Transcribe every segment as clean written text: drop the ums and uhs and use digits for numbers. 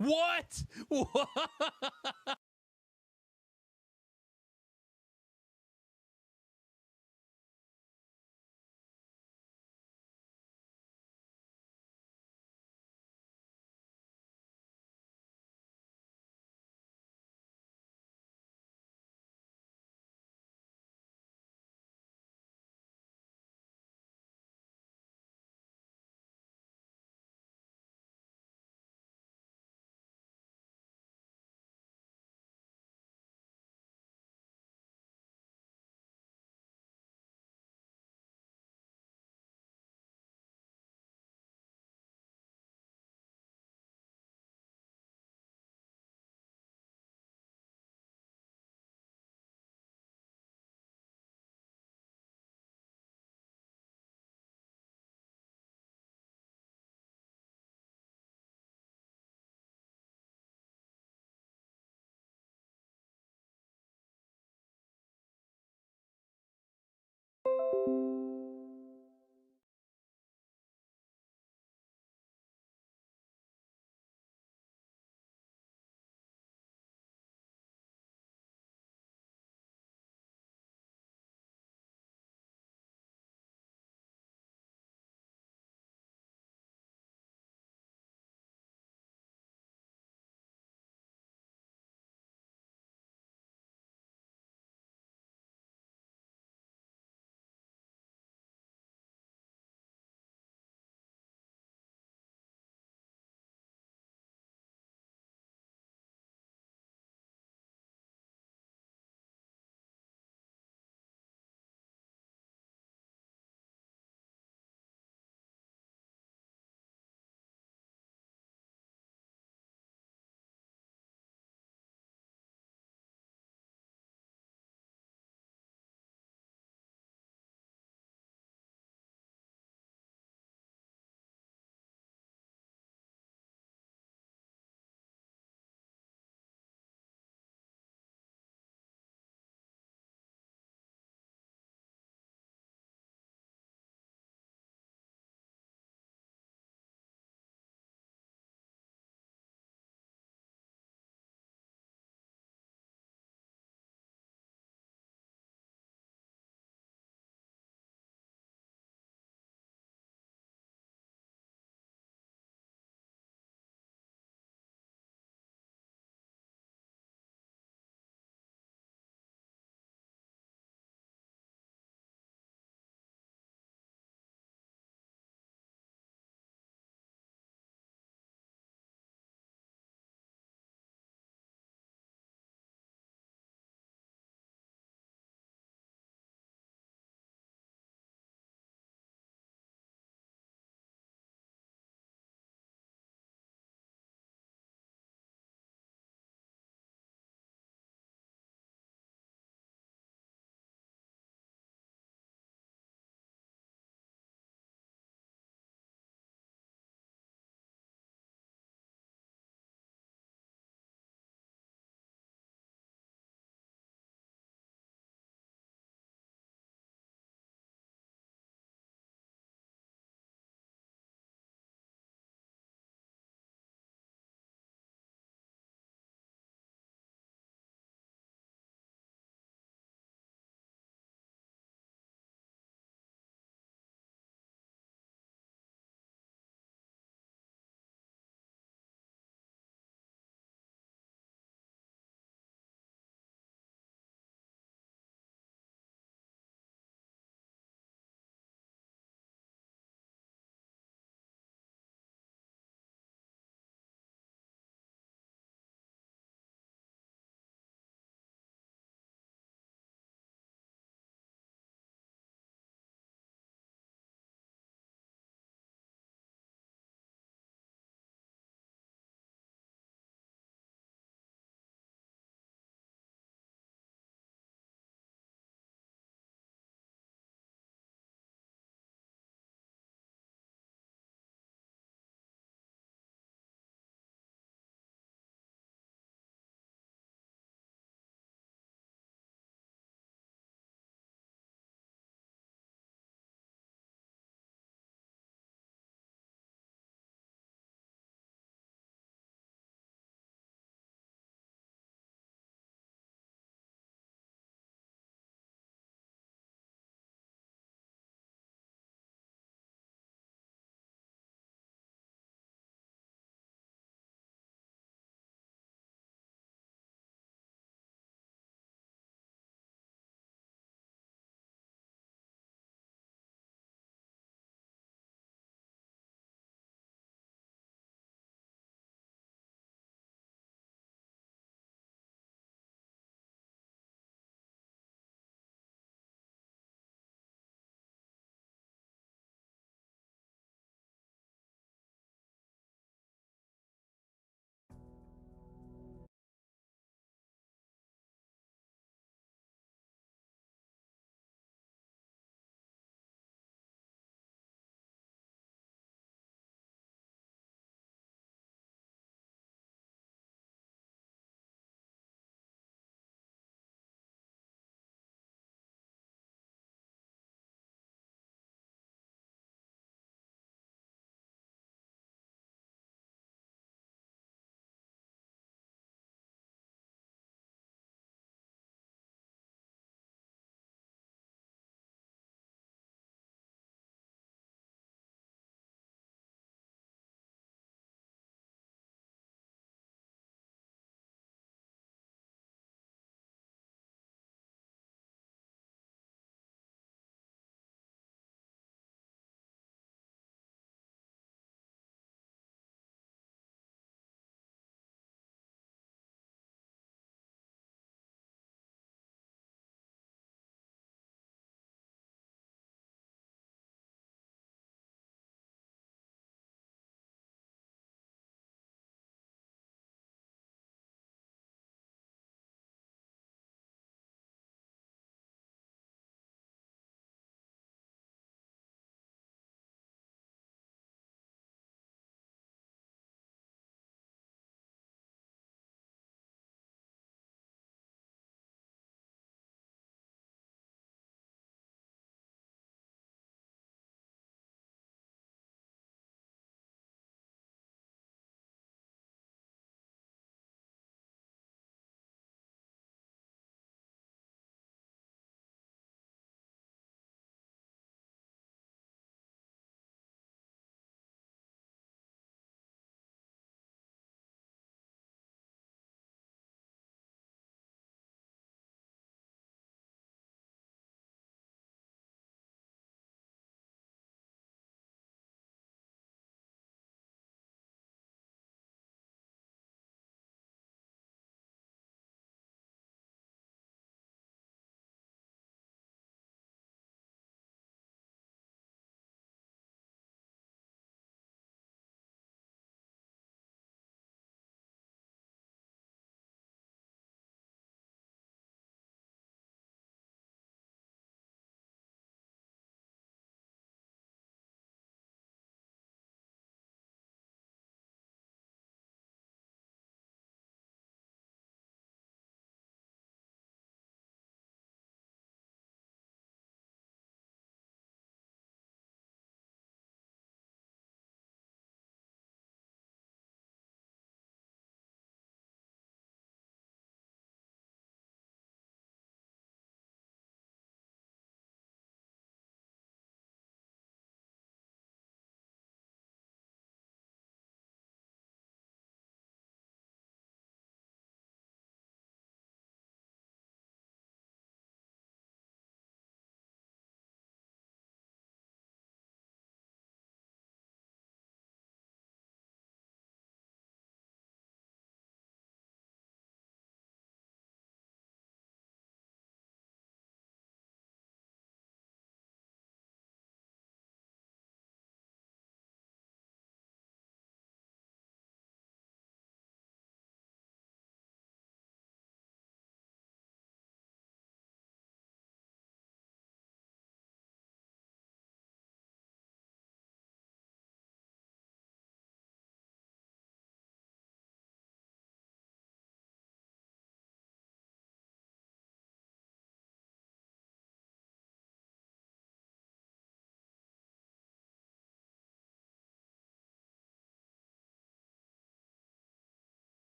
What? What?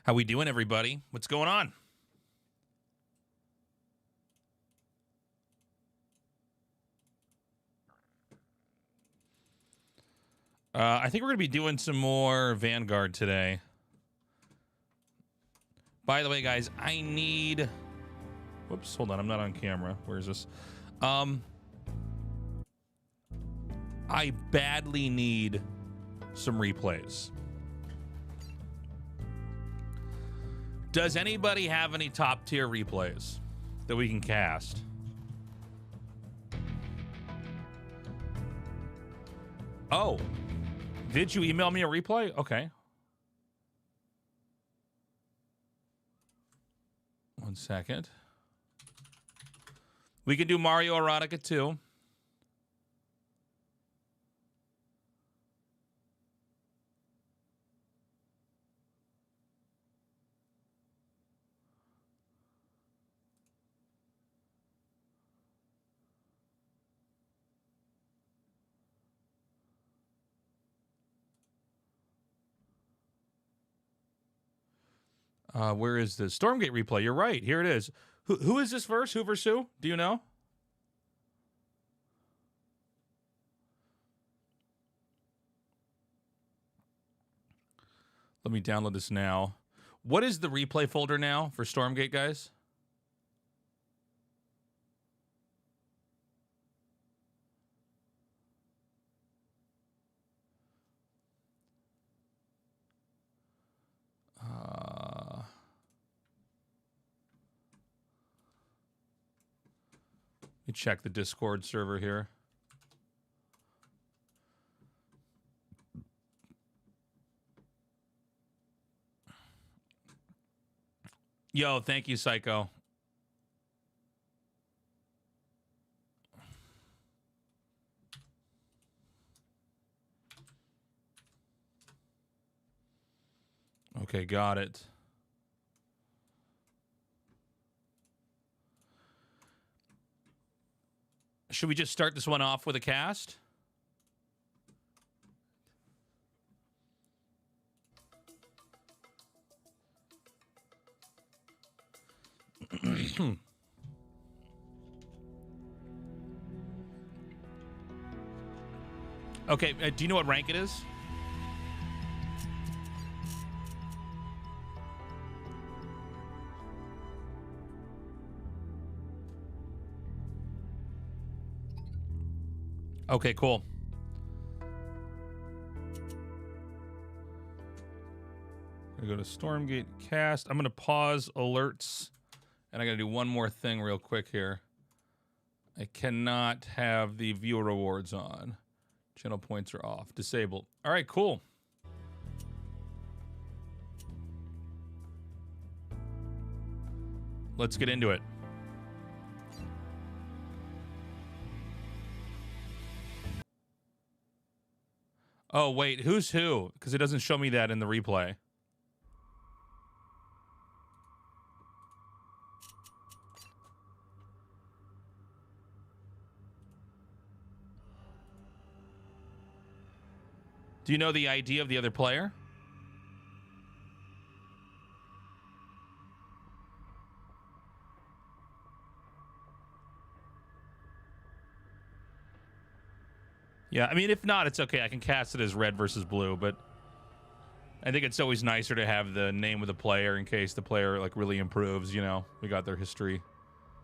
How we doing, everybody? What's going on? I think we're going to be doing some more Vanguard today. By the way, guys, I need... Whoops, hold on. I'm not on camera. Where is this? I badly need some replays. Does anybody have any top tier replays that we can cast? Oh, did you email me a replay? Okay. 1 second. We can do Mario Erotica too. Where is this? Stormgate replay. You're right. Here it is. Who is this verse? Who versus who? Do you know? Let me download this now. What is the replay folder now for Stormgate, guys? Let me check the Discord server here. Yo, thank you, Psycho. Okay, got it. Should we just start this one off with a cast? Okay, do you know what rank it is? Okay, cool. I'm gonna go to Stormgate cast. I'm gonna pause alerts, and I gotta do one more thing real quick here. I cannot have the viewer rewards on. Channel points are off. Disabled. All right, cool. Let's get into it. Oh, wait, who's who? Because it doesn't show me that in the replay. Do you know the ID of the other player? Yeah, I mean, if not, it's okay. I can cast it as red versus blue, but I think it's always nicer to have the name of the player in case the player like really improves, you know. We got their history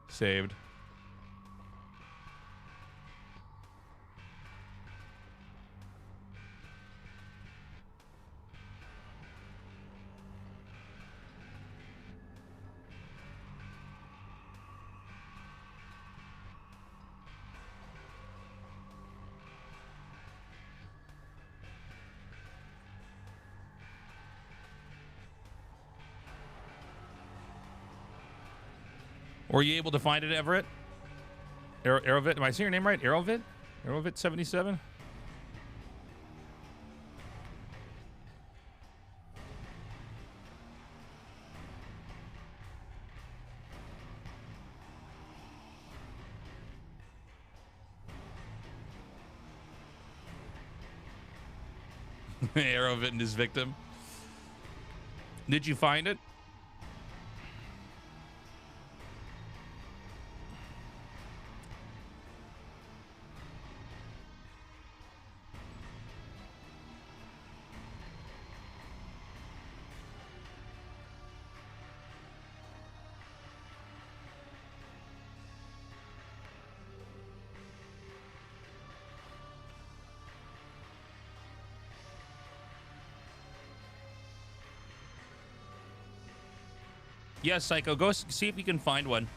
saved. Were you able to find it, Everett? Arrowvit? Am I saying your name right? Arrowvit? Arrowvit 77? Arrowvit and his victim. Did you find it? Yes, Psycho. Go see if you can find one.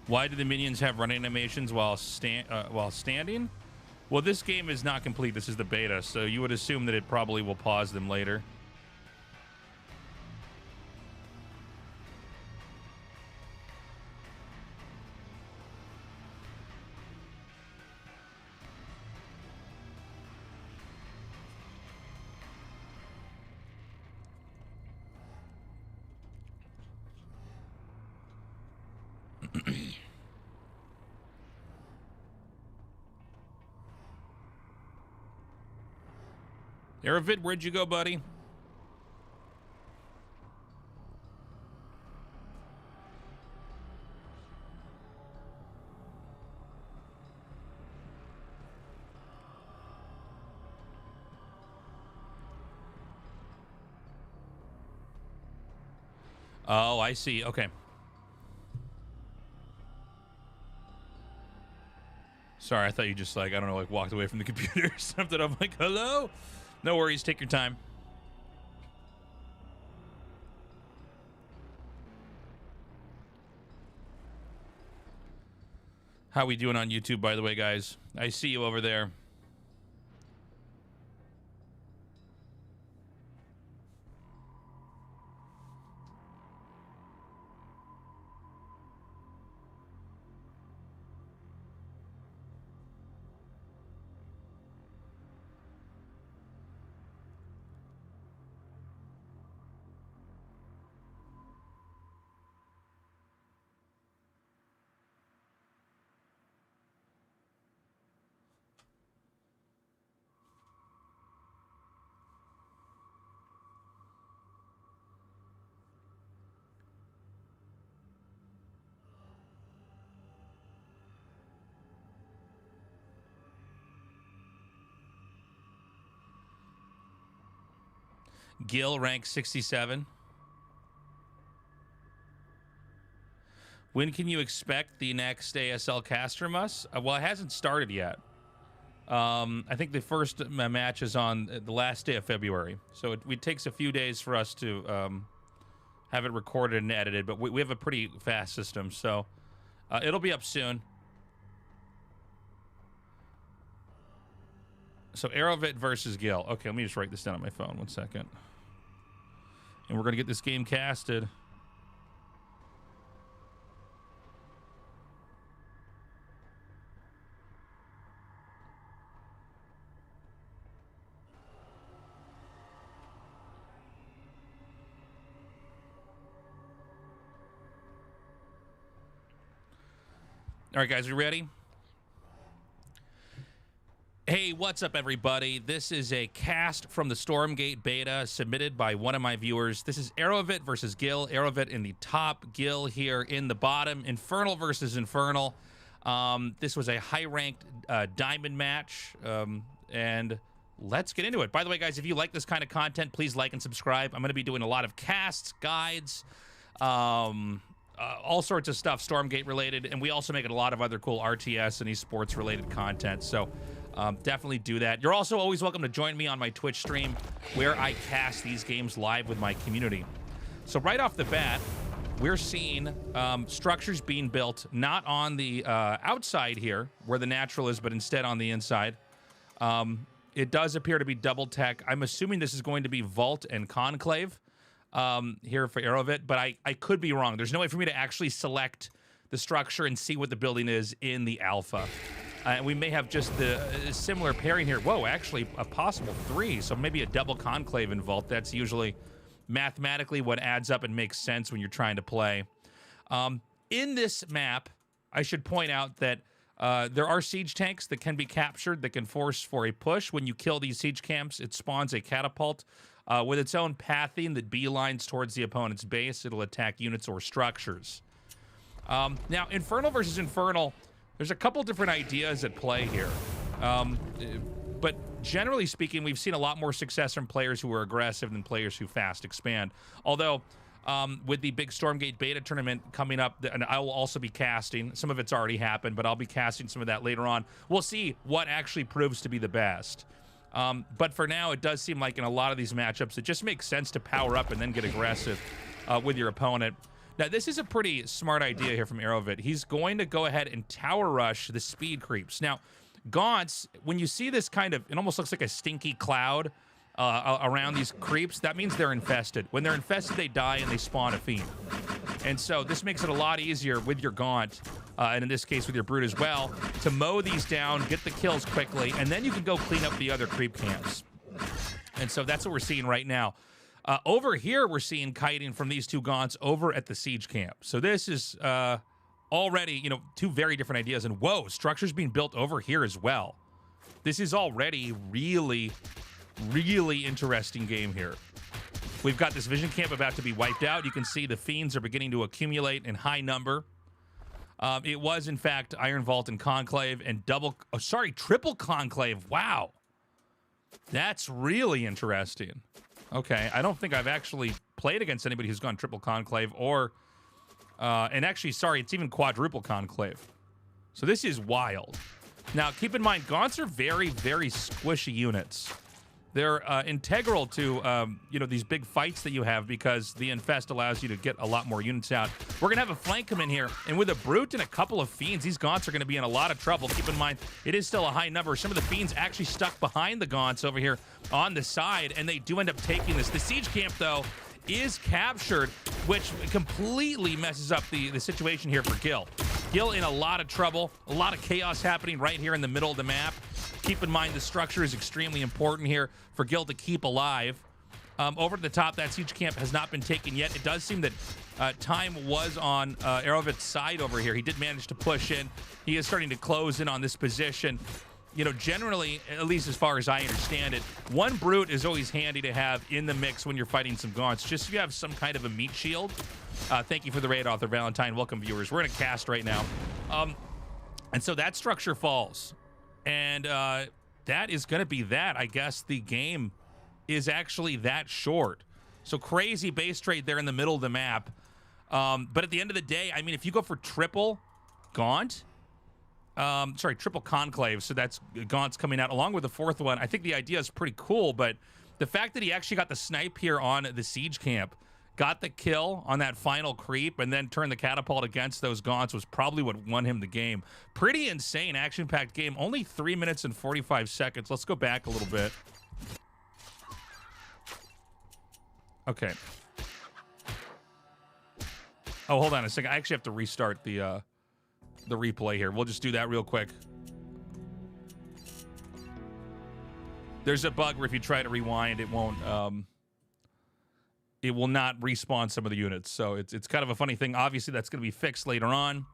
Why do the minions have run animations while standing? Well, this game is not complete. This is the beta, so you would assume that it probably will pause them later. Aravid, where'd you go, buddy? Oh, I see. Okay. Sorry, I thought you just, like, I don't know, like, walked away from the computer or something. I'm like, hello? No worries. Take your time. How we doing on YouTube, by the way, guys? I see you over there. Gil, rank 67. When can you expect the next ASL cast from us? Well, it hasn't started yet. I think the first match is on the last day of February. So it takes a few days for us to have it recorded and edited, but we have a pretty fast system, so it'll be up soon. So Aerovit versus Gil. Okay, let me just write this down on my phone. 1 second. And we're going to get this game casted. All right, guys, we ready? Hey, what's up, everybody? This is a cast from the Stormgate beta submitted by one of my viewers. This is Aerovit versus Gil. Aerovit in the top, Gil here in the bottom. Infernal versus Infernal. This was a high-ranked diamond match, and let's get into it. By the way, guys, if you like this kind of content, please like and subscribe. I'm going to be doing a lot of casts, guides, all sorts of stuff Stormgate related, and we also make a lot of other cool RTS and esports related content, so definitely do that. You're also always welcome to join me on my Twitch stream where I cast these games live with my community. So right off the bat, we're seeing structures being built not on the outside here where the natural is, but instead on the inside. It does appear to be double tech. I'm assuming this is going to be Vault and Conclave here for Aerovit, but I could be wrong. There's no way for me to actually select the structure and see what the building is in the alpha. And we may have just the similar pairing here. Whoa, actually a possible 3, so maybe a double Conclave and Vault. That's usually mathematically what adds up and makes sense when you're trying to play. In this map, I should point out that there are siege tanks that can be captured that can force for a push. When you kill these siege camps, it spawns a catapult with its own pathing that beelines towards the opponent's base. It'll attack units or structures. Now, Infernal versus Infernal, there's a couple different ideas at play here. But generally speaking, we've seen a lot more success from players who are aggressive than players who fast expand. Although, with the big Stormgate beta tournament coming up, and I will also be casting, some of it's already happened, but I'll be casting some of that later on. We'll see what actually proves to be the best. But for now, it does seem like in a lot of these matchups, it just makes sense to power up and then get aggressive with your opponent. Now, this is a pretty smart idea here from Aerovit. He's going to go ahead and tower rush the speed creeps. Now, Gaunts, when you see this kind of, it almost looks like a stinky cloud around these creeps, that means they're infested. When they're infested, they die and they spawn a fiend. And so this makes it a lot easier with your Gaunt, and in this case with your Brute as well, to mow these down, get the kills quickly, and then you can go clean up the other creep camps. And so that's what we're seeing right now. Over here, we're seeing kiting from these two Gaunts over at the siege camp. So this is already, you know, two very different ideas. And whoa, structures being built over here as well. This is already really, really interesting game here. We've got this vision camp about to be wiped out. You can see the fiends are beginning to accumulate in high number. It was, in fact, Iron Vault and Conclave and triple Conclave. Wow. That's really interesting. Okay, I don't think I've actually played against anybody who's gone triple Conclave or, and actually, sorry, it's even quadruple Conclave. So this is wild. Now, keep in mind, Gaunts are very, very squishy units. They're integral to, you know, these big fights that you have because the Infest allows you to get a lot more units out. We're going to have a flank come in here, and with a Brute and a couple of Fiends, these Gaunts are going to be in a lot of trouble. Keep in mind, it is still a high number. Some of the Fiends actually stuck behind the Gaunts over here on the side, and they do end up taking this. The Siege Camp, though, is captured, which completely messes up the situation here for Gil. Gil in a lot of trouble, a lot of chaos happening right here in the middle of the map. Keep in mind the structure is extremely important here for Gil to keep alive. Over to the top, that siege camp has not been taken yet. It does seem that time was on Aerovit's side over here. He did manage to push in. He is starting to close in on this position. You know, generally, at least as far as I understand it, one Brute is always handy to have in the mix when you're fighting some Gaunts, just so you have some kind of a meat shield. Thank you for the raid, Author Valentine. Welcome, viewers. We're in a cast right now. And so that structure falls. And that is going to be that. I guess the game is actually that short. So crazy base trade there in the middle of the map. But at the end of the day, I mean, if you go for triple Gaunt, triple Conclave, so that's Gaunt's coming out along with the fourth one. I think the idea is pretty cool, but the fact that he actually got the snipe here on the siege camp, got the kill on that final creep, and then turned the catapult against those Gaunts was probably what won him the game. Pretty insane, action-packed game. Only 3 minutes and 45 seconds. Let's go back a little bit. Okay. Oh, hold on a second. I actually have to restart the replay here. We'll just do that real quick. There's a bug where if you try to rewind, it won't... it will not respawn some of the units. So it's kind of a funny thing. Obviously, that's going to be fixed later on.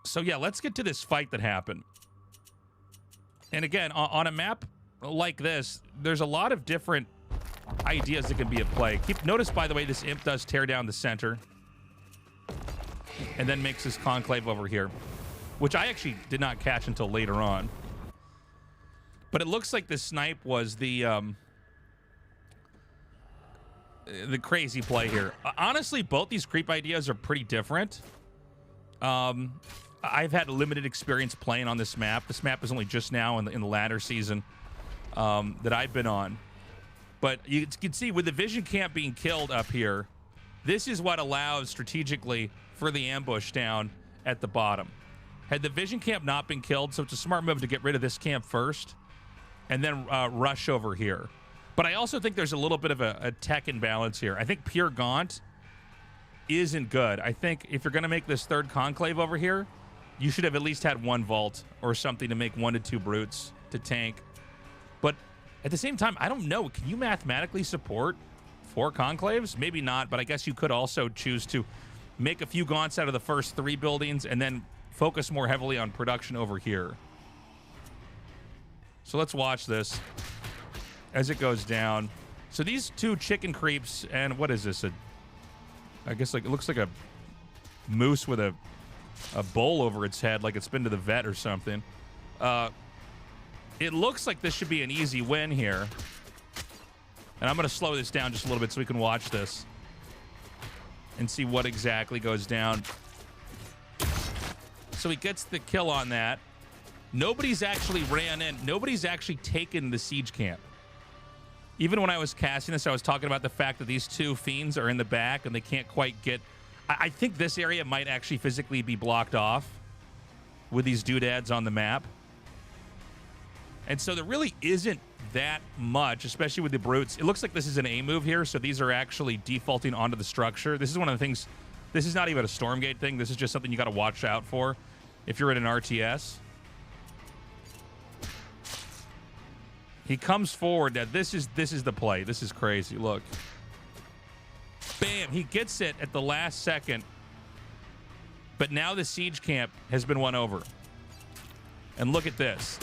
So, yeah, let's get to this fight that happened. And again, on a map like this, there's a lot of different ideas that can be at play. Notice, by the way, this Imp does tear down the center. And then makes this Conclave over here, which I actually did not catch until later on. But it looks like the snipe was the crazy play here. Honestly, both these creep ideas are pretty different. I've had limited experience playing on this map. This map is only just now in the latter season that I've been on. But you can see with the vision camp being killed up here, this is what allows strategically for the ambush down at the bottom. Had the vision camp not been killed, so it's a smart move to get rid of this camp first and then rush over here. But I also think there's a little bit of a tech imbalance here. I think pure Gaunt isn't good. I think if you're going to make this third Conclave over here, you should have at least had one Vault or something to make 1 to 2 Brutes to tank. But at the same time, I don't know. Can you mathematically support 4 Conclaves? Maybe not, but I guess you could also choose to make a few gaunts out of the first 3 buildings, and then focus more heavily on production over here. So let's watch this as it goes down. So these 2 chicken creeps, and what is this? I guess like it looks like a moose with a bowl over its head, like it's been to the vet or something. It looks like this should be an easy win here. And I'm going to slow this down just a little bit so we can watch this and see what exactly goes down. So he gets the kill on that. Nobody's actually ran in. Nobody's actually taken the siege camp. Even when I was casting this, I was talking about the fact that these 2 fiends are in the back and they can't quite get... I think this area might actually physically be blocked off with these doodads on the map. And so there really isn't that much, especially with the brutes. It looks like this is an A move here, so these are actually defaulting onto the structure. This is one of the things... This is not even a Stormgate thing. This is just something you got to watch out for if you're in an RTS. He comes forward. Now, this is the play. This is crazy. Look. Bam! He gets it at the last second. But now the siege camp has been won over. And look at this.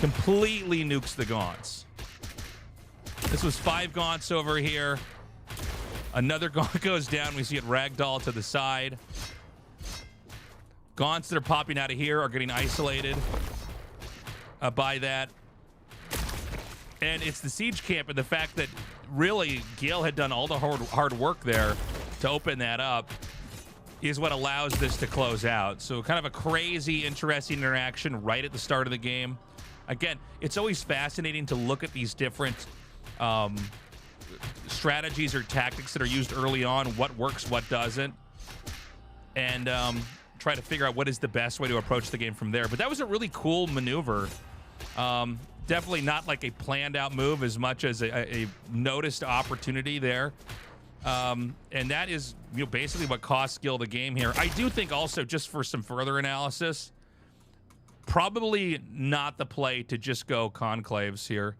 Completely nukes the gaunts. This was 5 gaunts over here. Another gaunt goes down. We see it ragdoll to the side. Gaunts that are popping out of here are getting isolated by that. And it's the siege camp and the fact that really Gale had done all the hard work there to open that up is what allows this to close out. So kind of a crazy, interesting interaction right at the start of the game. Again, it's always fascinating to look at these different strategies or tactics that are used early on, what works, what doesn't, and try to figure out what is the best way to approach the game from there. But that was a really cool maneuver. Definitely not like a planned out move as much as a noticed opportunity there. And that is, you know, basically what cost Gil the game here. I do think also, just for some further analysis, probably not the play to just go conclaves here.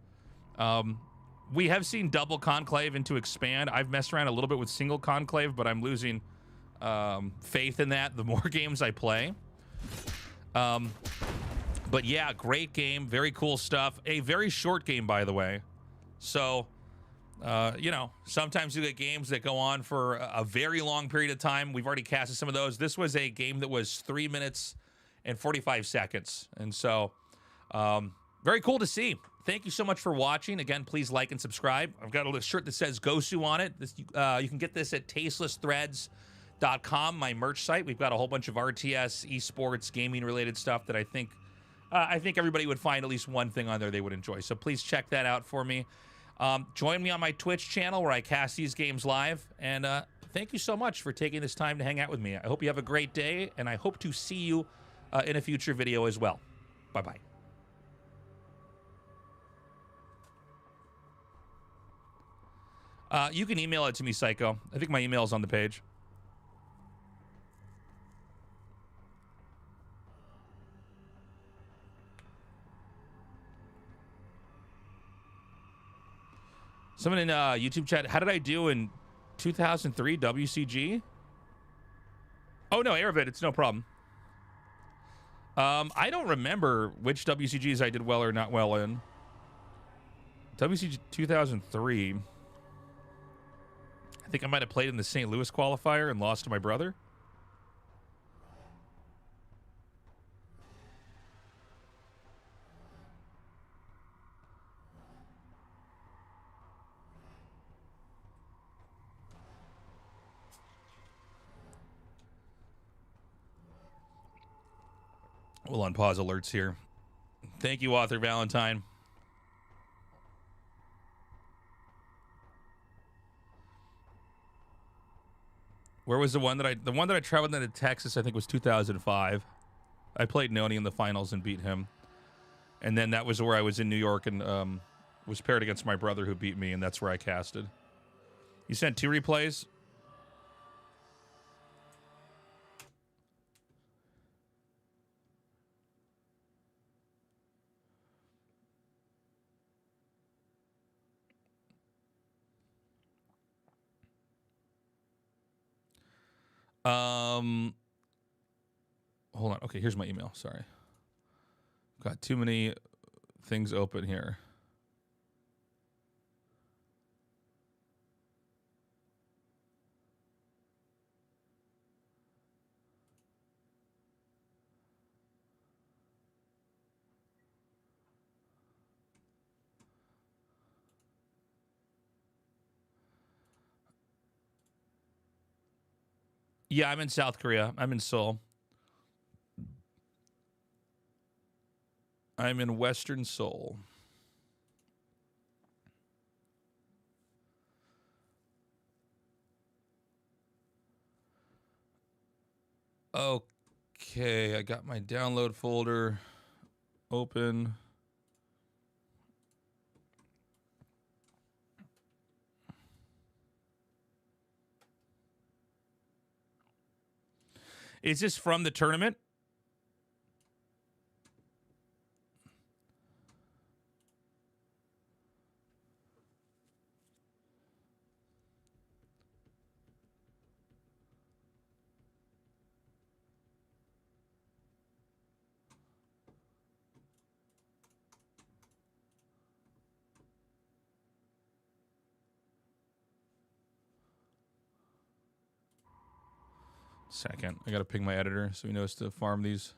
We have seen double conclave into expand. I've messed around a little bit with single conclave, but I'm losing faith in that the more games I play. But yeah, great game. Very cool stuff. A very short game, by the way. So, you know, sometimes you get games that go on for a very long period of time. We've already casted some of those. This was a game that was 3 minutes and 45 seconds. And so, very cool to see. Thank you so much for watching. Again, please like and subscribe. I've got a little shirt that says Gosu on it. This, you can get this at tastelessthreads.com, my merch site. We've got a whole bunch of RTS, esports, gaming-related stuff that I think everybody would find at least one thing on there they would enjoy. So please check that out for me. Join me on my Twitch channel where I cast these games live. And thank you so much for taking this time to hang out with me. I hope you have a great day, and I hope to see you in a future video as well. Bye-bye. You can email it to me, Psycho. I think my email is on the page. Someone in YouTube chat, how did I do in 2003 WCG? Oh, no, Aravid, it's no problem. I don't remember which WCGs I did well or not well in. WCG 2003. I think I might have played in the St. Louis qualifier and lost to my brother. We'll unpause alerts here. Thank you, Author Valentine. Where was the one that I traveled into Texas, I think was 2005. I played Noni in the finals and beat him. And then that was where I was in New York and was paired against my brother who beat me, and that's where I casted. You sent 2 replays? Hold on. Okay, here's my email. Sorry. Got too many things open here. Yeah, I'm in South Korea. I'm in Seoul. I'm in Western Seoul. Okay, I got my download folder open. Is this from the tournament? Second. I got to ping my editor so he knows to farm these.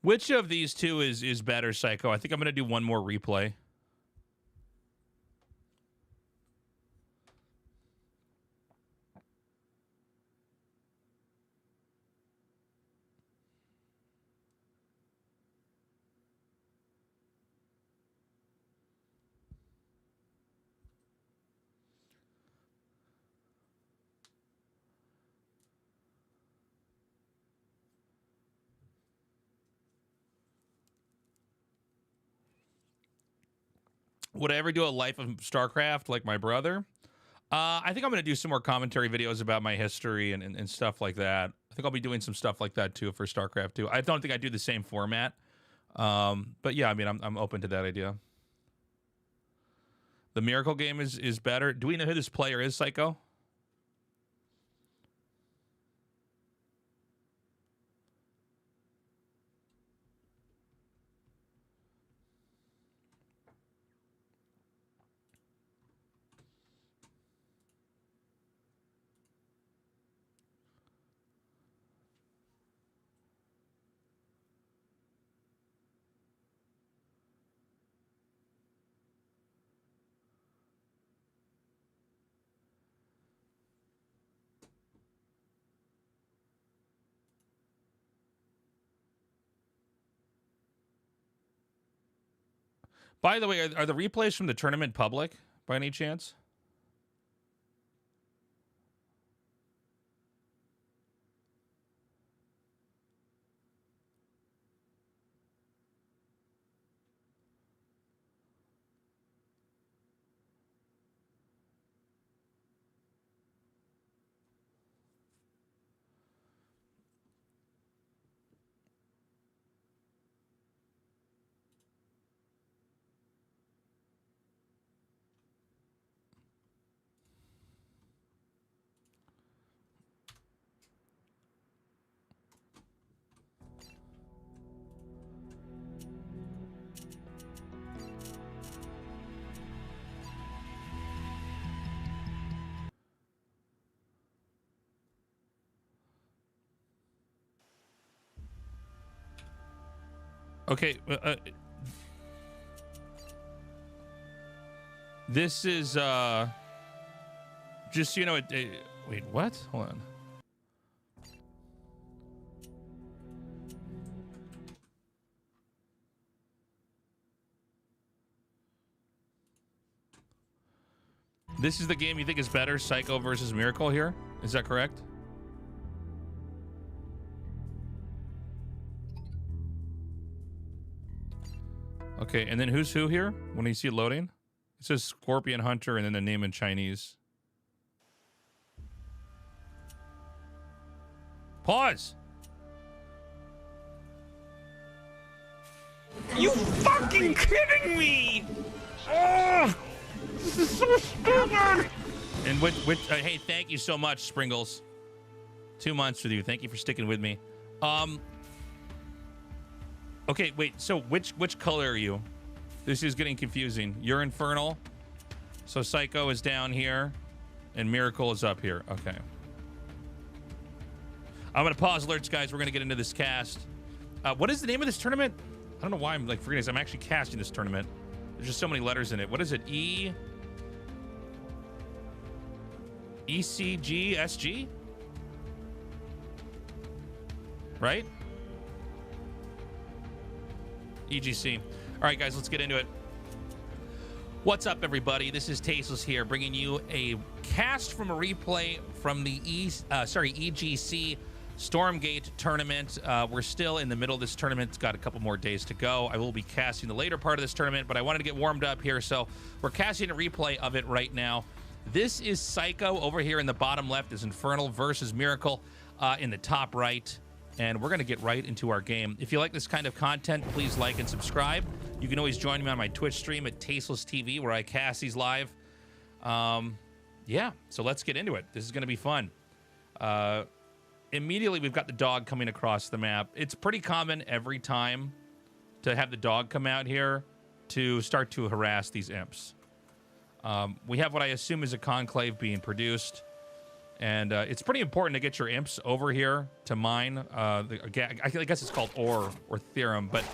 Which of these two is better, Psycho? I think I'm going to do one more replay. Would I ever do a Life of StarCraft like my brother? I think I'm going to do some more commentary videos about my history and stuff like that. I think I'll be doing some stuff like that too for StarCraft 2. I don't think I do the same format. But yeah, I mean, I'm open to that idea. The Miracle game is better. Do we know who this player is, Psycho? By the way, are the replays from the tournament public by any chance? Okay, this is just so you know. Wait, what? Hold on. This is the game you think is better, Psycho versus Miracle here? Is that correct? Okay, and then who's who here when you see it loading? It says Scorpion Hunter and then the name in Chinese. Pause. You fucking kidding me? Oh, this is so stupid. And hey, thank you so much, Springles. 2 months with you. Thank you for sticking with me. Okay, wait. So which color are you? This is getting confusing. You're Infernal. So Psycho is down here, and Miracle is up here. Okay. I'm gonna pause alerts, guys. We're gonna get into this cast. What is the name of this tournament? I don't know why I'm like forgetting this. I'm actually casting this tournament. There's just so many letters in it. What is it? ECGSG? Right? EGC. All right, guys, let's get into it. What's up, everybody? This is Tasteless here, bringing you a cast from a replay from the EGC Stormgate tournament. We're still in the middle of this tournament. It's got a couple more days to go. I will be casting the later part of this tournament, but I wanted to get warmed up here, so we're casting a replay of it right now. This is Psycho. Over here in the bottom left is Infernal versus Miracle in the top right. And we're going to get right into our game. If you like this kind of content, please like and subscribe. You can always join me on my Twitch stream at Tasteless TV, where I cast these live. Yeah, so let's get into it. This is going to be fun. Immediately, we've got the dog coming across the map. It's pretty common every time to have the dog come out here to start to harass these imps. We have what I assume is a conclave being produced. And it's pretty important to get your imps over here to mine. I guess it's called ore or theorem, but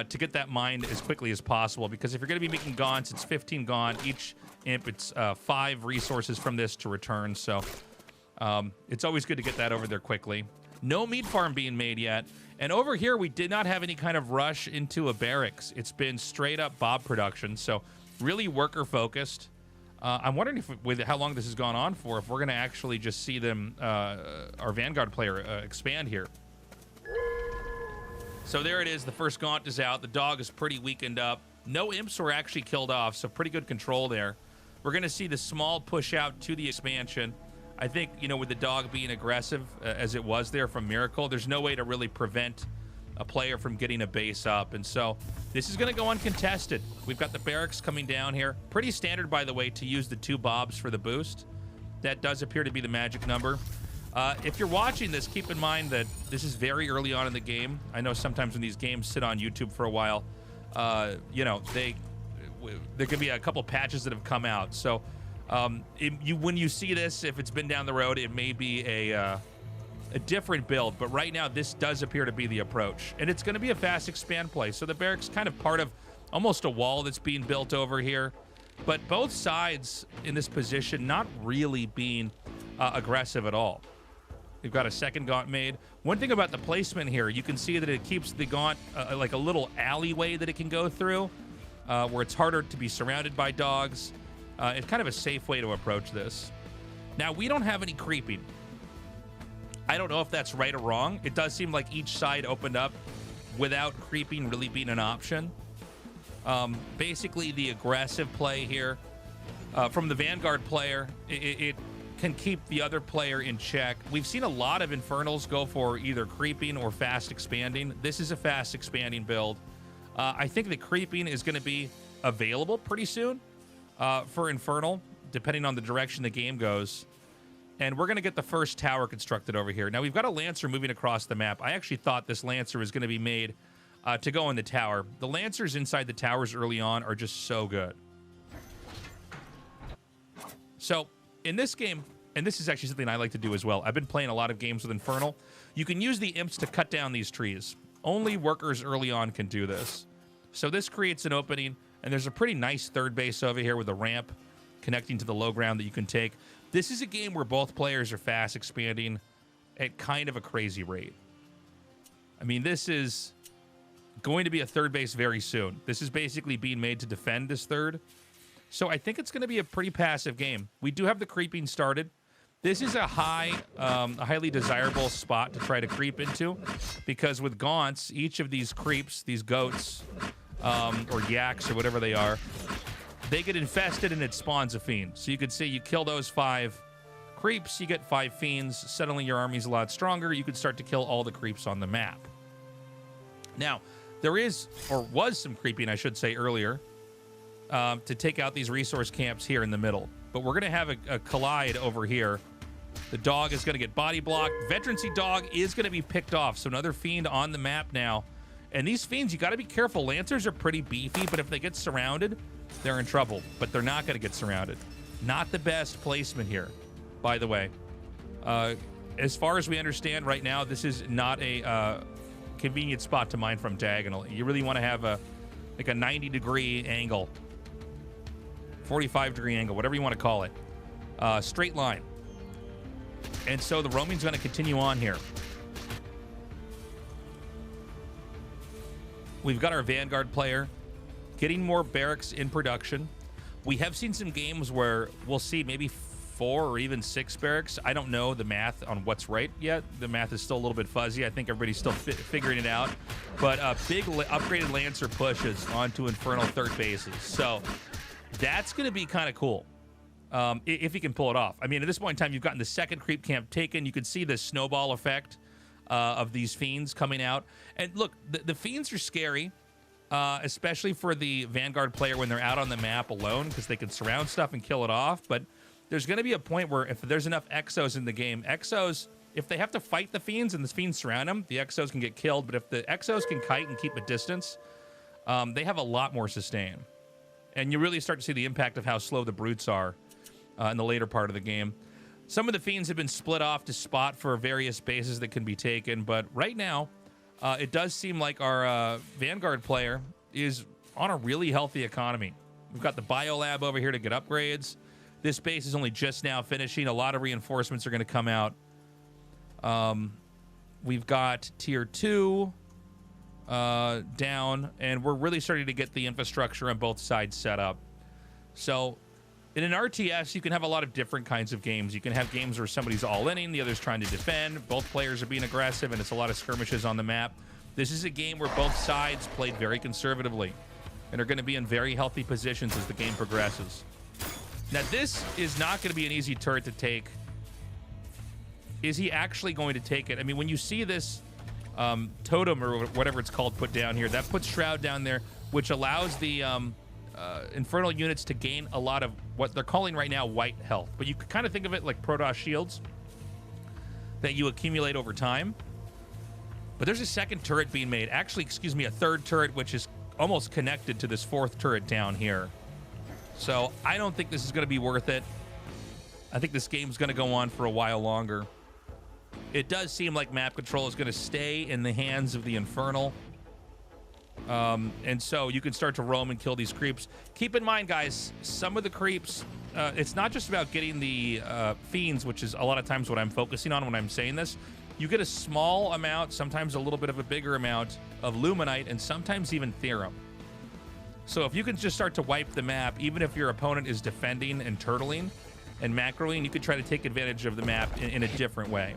to get that mined as quickly as possible, because if you're going to be making gaunts, it's 15 gaunt. Each imp, it's 5 resources from this to return. So it's always good to get that over there quickly. No meat farm being made yet. And over here, we did not have any kind of rush into a barracks. It's been straight up Bob production. So really worker focused. I'm wondering if, with how long this has gone on for, if we're going to actually just see them, our Vanguard player, expand here. So there it is. The first gaunt is out. The dog is pretty weakened up. No imps were actually killed off, so pretty good control there. We're going to see the small push out to the expansion. I think, you know, with the dog being aggressive, as it was there from Miracle, there's no way to really prevent a player from getting a base up, and so this is going to go uncontested. We've got the barracks coming down here. Pretty standard, by the way, to use the 2 bobs for the boost. That does appear to be the magic number. If you're watching this, keep in mind that this is very early on in the game. I know sometimes when these games sit on YouTube for a while, you know, there could be a couple patches that have come out. So when you see this, if it's been down the road, it may be a different build, but right now this does appear to be the approach, and it's going to be a fast expand play. So the barracks kind of part of almost a wall that's being built over here, but both sides in this position not really being aggressive at all. We've got a second gaunt made. One thing about the placement here, you can see that it keeps the gaunt like a little alleyway that it can go through, where it's harder to be surrounded by dogs. It's kind of a safe way to approach this. Now, we don't have any creeping. I don't know if that's right or wrong. It does seem like each side opened up without creeping really being an option. Basically, the aggressive play here from the Vanguard player, it can keep the other player in check. We've seen a lot of Infernals go for either creeping or fast expanding. This is a fast expanding build. I think the creeping is going to be available pretty soon for Infernal, depending on the direction the game goes. And we're going to get the first tower constructed over here. Now, we've got a Lancer moving across the map. I actually thought this Lancer was going to be made to go in the tower. The Lancers inside the towers early on are just so good. So, in this game, and this is actually something I like to do as well, I've been playing a lot of games with Infernal. You can use the imps to cut down these trees. Only workers early on can do this. So this creates an opening, and there's a pretty nice third base over here with a ramp connecting to the low ground that you can take. This is a game where both players are fast expanding at kind of a crazy rate. I mean, this is going to be a third base very soon. This is basically being made to defend this third. So I think it's going to be a pretty passive game. We do have the creeping started. This is a highly desirable spot to try to creep into, because with gaunts, each of these creeps, these goats, or yaks or whatever they are, they get infested and it spawns a fiend. So you could see you kill those 5 creeps, you get 5 fiends. Suddenly your army's a lot stronger. You could start to kill all the creeps on the map. Now, there is, or was some creeping, I should say, earlier to take out these resource camps here in the middle. But we're going to have a collide over here. The dog is going to get body blocked. Veterancy dog is going to be picked off. So another fiend on the map now. And these fiends, you got to be careful. Lancers are pretty beefy, but if they get surrounded, they're in trouble. But they're not going to get surrounded. Not the best placement here, by the way. As far as we understand right now, this is not a convenient spot to mine from diagonally. You really want to have like a 90-degree angle, 45-degree angle, whatever you want to call it. Straight line. And so the roaming's going to continue on here. We've got our Vanguard player getting more barracks in production. We have seen some games where we'll see maybe 4 or even 6 barracks. I don't know the math on what's right yet. The math is still a little bit fuzzy. I think everybody's still figuring it out. But big upgraded Lancer pushes onto Infernal third bases. So that's going to be kind of cool. If you can pull it off. I mean, at this point in time, you've gotten the second creep camp taken. You can see the snowball effect of these fiends coming out. And look, the fiends are scary, especially for the Vanguard player when they're out on the map alone, because they can surround stuff and kill it off. But there's going to be a point where if there's enough exos in the game, exos, if they have to fight the fiends and the fiends surround them, the exos can get killed. But if the exos can kite and keep a distance, they have a lot more sustain. And you really start to see the impact of how slow the brutes are in the later part of the game. Some of the fiends have been split off to spot for various bases that can be taken, but right now, it does seem like our Vanguard player is on a really healthy economy. We've got the Biolab over here to get upgrades. This base is only just now finishing. A lot of reinforcements are going to come out. We've got Tier 2 down, and we're really starting to get the infrastructure on both sides set up. So in an RTS, you can have a lot of different kinds of games. You can have games where somebody's all-inning, the other's trying to defend, both players are being aggressive, and it's a lot of skirmishes on the map. This is a game where both sides played very conservatively and are going to be in very healthy positions as the game progresses. Now, this is not going to be an easy turret to take. Is he actually going to take it? I mean, when you see this totem or whatever it's called put down here, that puts Shroud down there, which allows the Infernal units to gain a lot of what they're calling right now white health. But you could kind of think of it like Protoss shields that you accumulate over time. But there's a second turret being made. Actually, excuse me, a third turret, which is almost connected to this 4th turret down here. So I don't think this is going to be worth it. I think this game's going to go on for a while longer. It does seem like map control is going to stay in the hands of the Infernal. And so you can start to roam and kill these creeps. Keep in mind, guys, some of the creeps, it's not just about getting the fiends, which is a lot of times what I'm focusing on when I'm saying this. You get a small amount, sometimes a little bit of a bigger amount of Luminite, and sometimes even Therum. So if you can just start to wipe the map, even if your opponent is defending and turtling and macroing, you could try to take advantage of the map in a different way.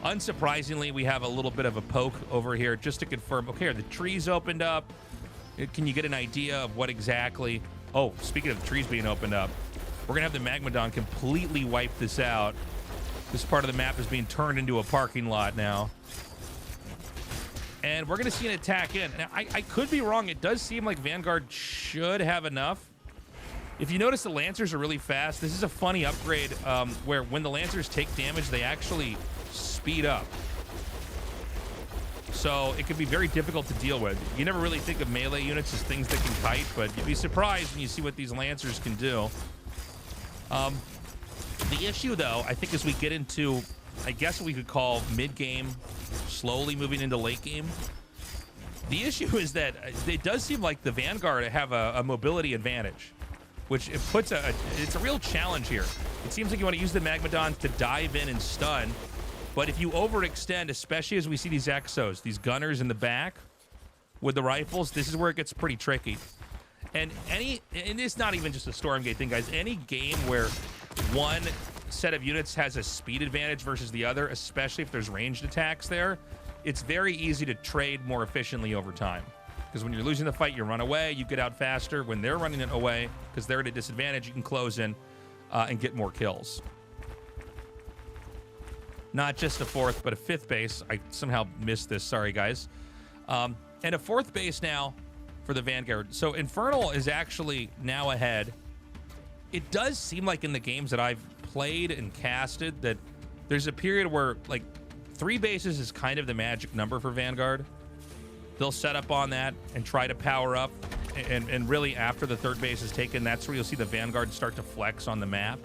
Unsurprisingly, we have a little bit of a poke over here just to confirm. Okay, are the trees opened up? Can you get an idea of what exactly? Oh, speaking of the trees being opened up, we're going to have the Magmadon completely wipe this out. This part of the map is being turned into a parking lot now. And we're going to see an attack in. Now, I could be wrong. It does seem like Vanguard should have enough. If you notice, the Lancers are really fast. This is a funny upgrade where when the Lancers take damage, they actually speed up. So it can be very difficult to deal with. You never really think of melee units as things that can kite, but you'd be surprised when you see what these Lancers can do. The issue, though, I think as we get into, I guess what we could call mid-game, slowly moving into late game, the issue is that it does seem like the Vanguard have a mobility advantage, which it puts it's a real challenge here. It seems like you want to use the Magmadons to dive in and stun, but if you overextend, especially as we see these Exos, these gunners in the back with the rifles, this is where it gets pretty tricky. And it's not even just a Stormgate thing, guys. Any game where one set of units has a speed advantage versus the other, especially if there's ranged attacks there, it's very easy to trade more efficiently over time. because when you're losing the fight, you run away, you get out faster. When they're running it away, because they're at a disadvantage, you can close in and get more kills. Not just a 4th, but a 5th base. I somehow missed this. Sorry, guys. And a 4th base now for the Vanguard. So Infernal is actually now ahead. It does seem like in the games that I've played and casted that there's a period where, like, 3 bases is kind of the magic number for Vanguard. They'll set up on that and try to power up. And really, after the 3rd base is taken, that's where you'll see the Vanguard start to flex on the map.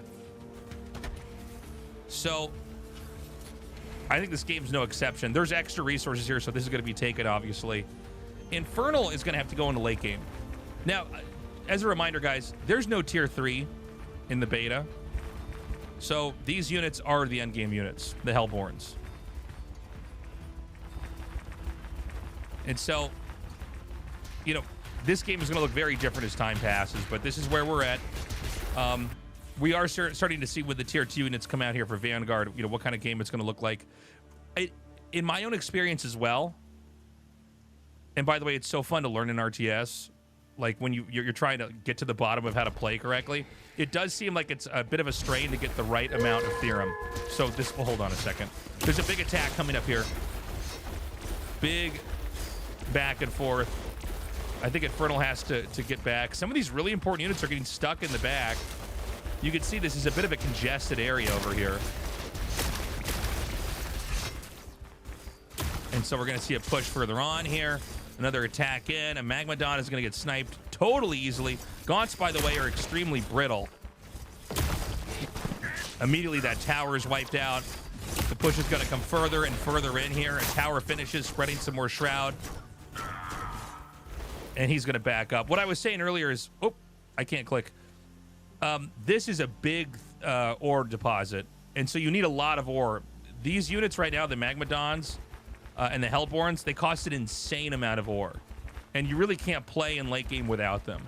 So I think this game's no exception. There's extra resources here, so this is going to be taken, obviously. Infernal is going to have to go into late game. Now, as a reminder, guys, there's no tier 3 in the beta. So these units are the endgame units, the Hellborns. And so, you know, this game is going to look very different as time passes, but this is where we're at. We are starting to see with the tier 2 units come out here for Vanguard, you know, what kind of game it's going to look like. In my own experience as well, and by the way, it's so fun to learn in RTS, like when you're trying to get to the bottom of how to play correctly, it does seem like it's a bit of a strain to get the right amount of theorem. So this, well, hold on a second. There's a big attack coming up here. Big back and forth. I think Infernal has to get back. Some of these really important units are getting stuck in the back. You can see this is a bit of a congested area over here. And so we're going to see a push further on here. Another attack in. A Magmadon is going to get sniped totally easily. Gaunts, by the way, are extremely brittle. Immediately that tower is wiped out. The push is going to come further and further in here. A tower finishes, spreading some more shroud. And he's going to back up. What I was saying earlier is... Oh, I can't click. This is a big ore deposit, and so you need a lot of ore. These units right now, the Magmadons and the Hellborns, they cost an insane amount of ore, and you really can't play in late game without them.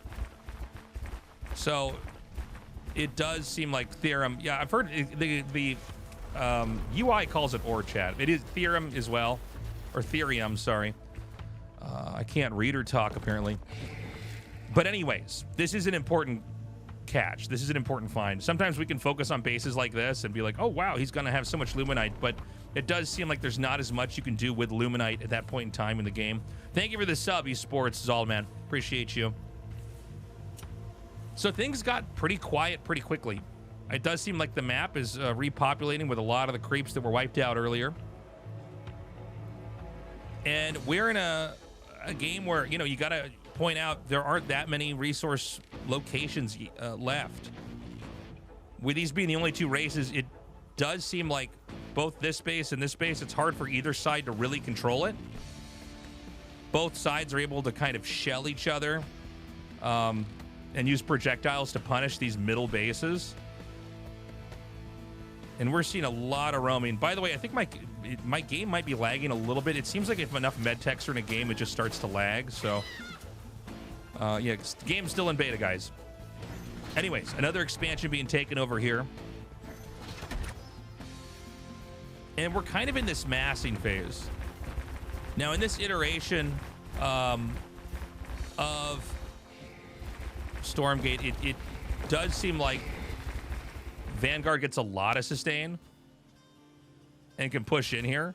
So it does seem like Theorem. Yeah, I've heard the UI calls it ore chat. It is Theorem as well, or Therium, sorry. I can't read or talk, apparently. But anyways, this is an important catch. This is an important find. Sometimes we can focus on bases like this and be like, oh, wow, he's going to have so much Luminite. But it does seem like there's not as much you can do with Luminite at that point in time in the game. Thank you for the sub, eSports, Zaldman. Appreciate you. So things got pretty quiet pretty quickly. It does seem like the map is repopulating with a lot of the creeps that were wiped out earlier. And we're in a game where, you know, you got to point out there aren't that many resource locations left. With these being the only 2 races, it does seem like both this base and this base, it's hard for either side to really control it. Both sides are able to kind of shell each other and use projectiles to punish these middle bases. And we're seeing a lot of roaming. By the way, I think my game might be lagging a little bit. It seems like if enough med techs are in a game, it just starts to lag. So, yeah, the game's still in beta, guys. Anyways, another expansion being taken over here. And we're kind of in this massing phase. Now, in this iteration of Stormgate, it does seem like Vanguard gets a lot of sustain and can push in here.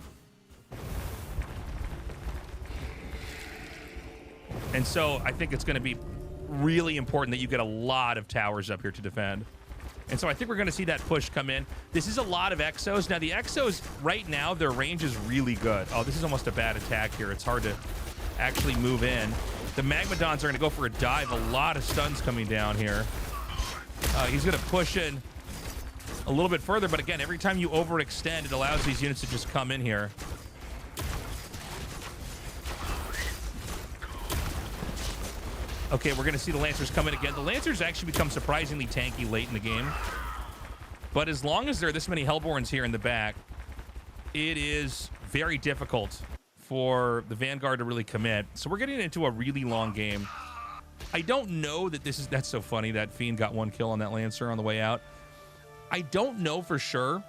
And so I think it's going to be really important that you get a lot of towers up here to defend. And so I think we're going to see that push come in. This is a lot of Exos. Now, the Exos, right now, their range is really good. Oh, this is almost a bad attack here. It's hard to actually move in. The Magmadons are going to go for a dive. A lot of stuns coming down here. He's going to push in a little bit further, but again, every time you overextend, it allows these units to just come in here. Okay, we're going to see the Lancers come in again. The Lancers actually become surprisingly tanky late in the game. But as long as there are this many Hellborns here in the back, it is very difficult for the Vanguard to really commit. So we're getting into a really long game. I don't know that this is... That's so funny that Fiend got 1 kill on that Lancer on the way out. I don't know for sure,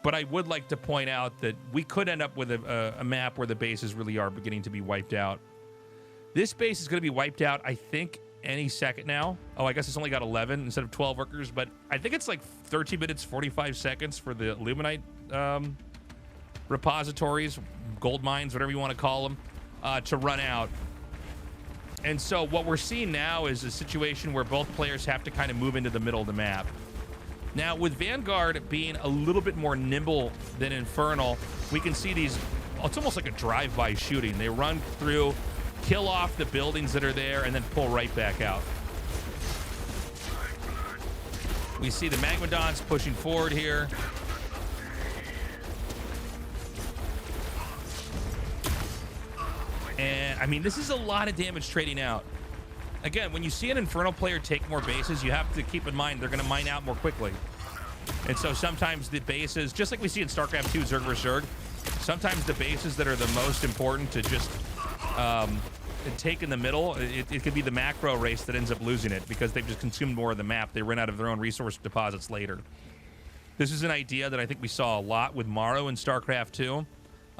but I would like to point out that we could end up with a map where the bases really are beginning to be wiped out. This base is going to be wiped out, I think, any second now. Oh, I guess it's only got 11 instead of 12 workers, but I think it's like 13 minutes, 45 seconds for the Luminite repositories, gold mines, whatever you want to call them, to run out. And so what we're seeing now is a situation where both players have to kind of move into the middle of the map. Now, with Vanguard being a little bit more nimble than Infernal, we can see these, it's almost like a drive-by shooting. They run through, kill off the buildings that are there, and then pull right back out. We see the Magmadons pushing forward here. And, I mean, this is a lot of damage trading out. Again, when you see an Infernal player take more bases, you have to keep in mind they're going to mine out more quickly. And so sometimes the bases, just like we see in StarCraft 2 Zerg vs. Zerg, sometimes the bases that are the most important to just take in the middle, it could be the macro race that ends up losing it because they've just consumed more of the map. They run out of their own resource deposits later. This is an idea that I think we saw a lot with Morrow in StarCraft 2,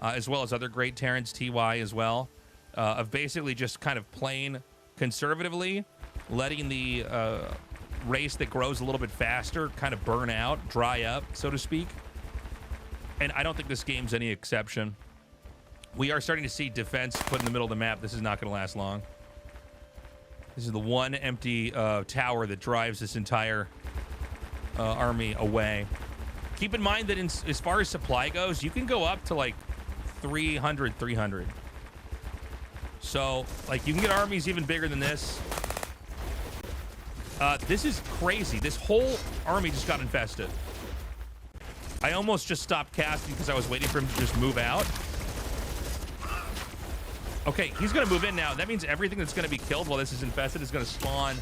as well as other great Terrans, TY as well, of basically just kind of playing conservatively, letting the race that grows a little bit faster kind of burn out, dry up, so to speak. And I don't think this game's any exception. We are starting to see defense put in the middle of the map. This is not going to last long. This is the one empty tower that drives this entire army away. Keep in mind that as far as supply goes, you can go up to like 300. So, like, you can get armies even bigger than this. This is crazy. This whole army just got infested. I almost just stopped casting because I was waiting for him to just move out. Okay, he's going to move in now. That means everything that's going to be killed while this is infested is going to spawn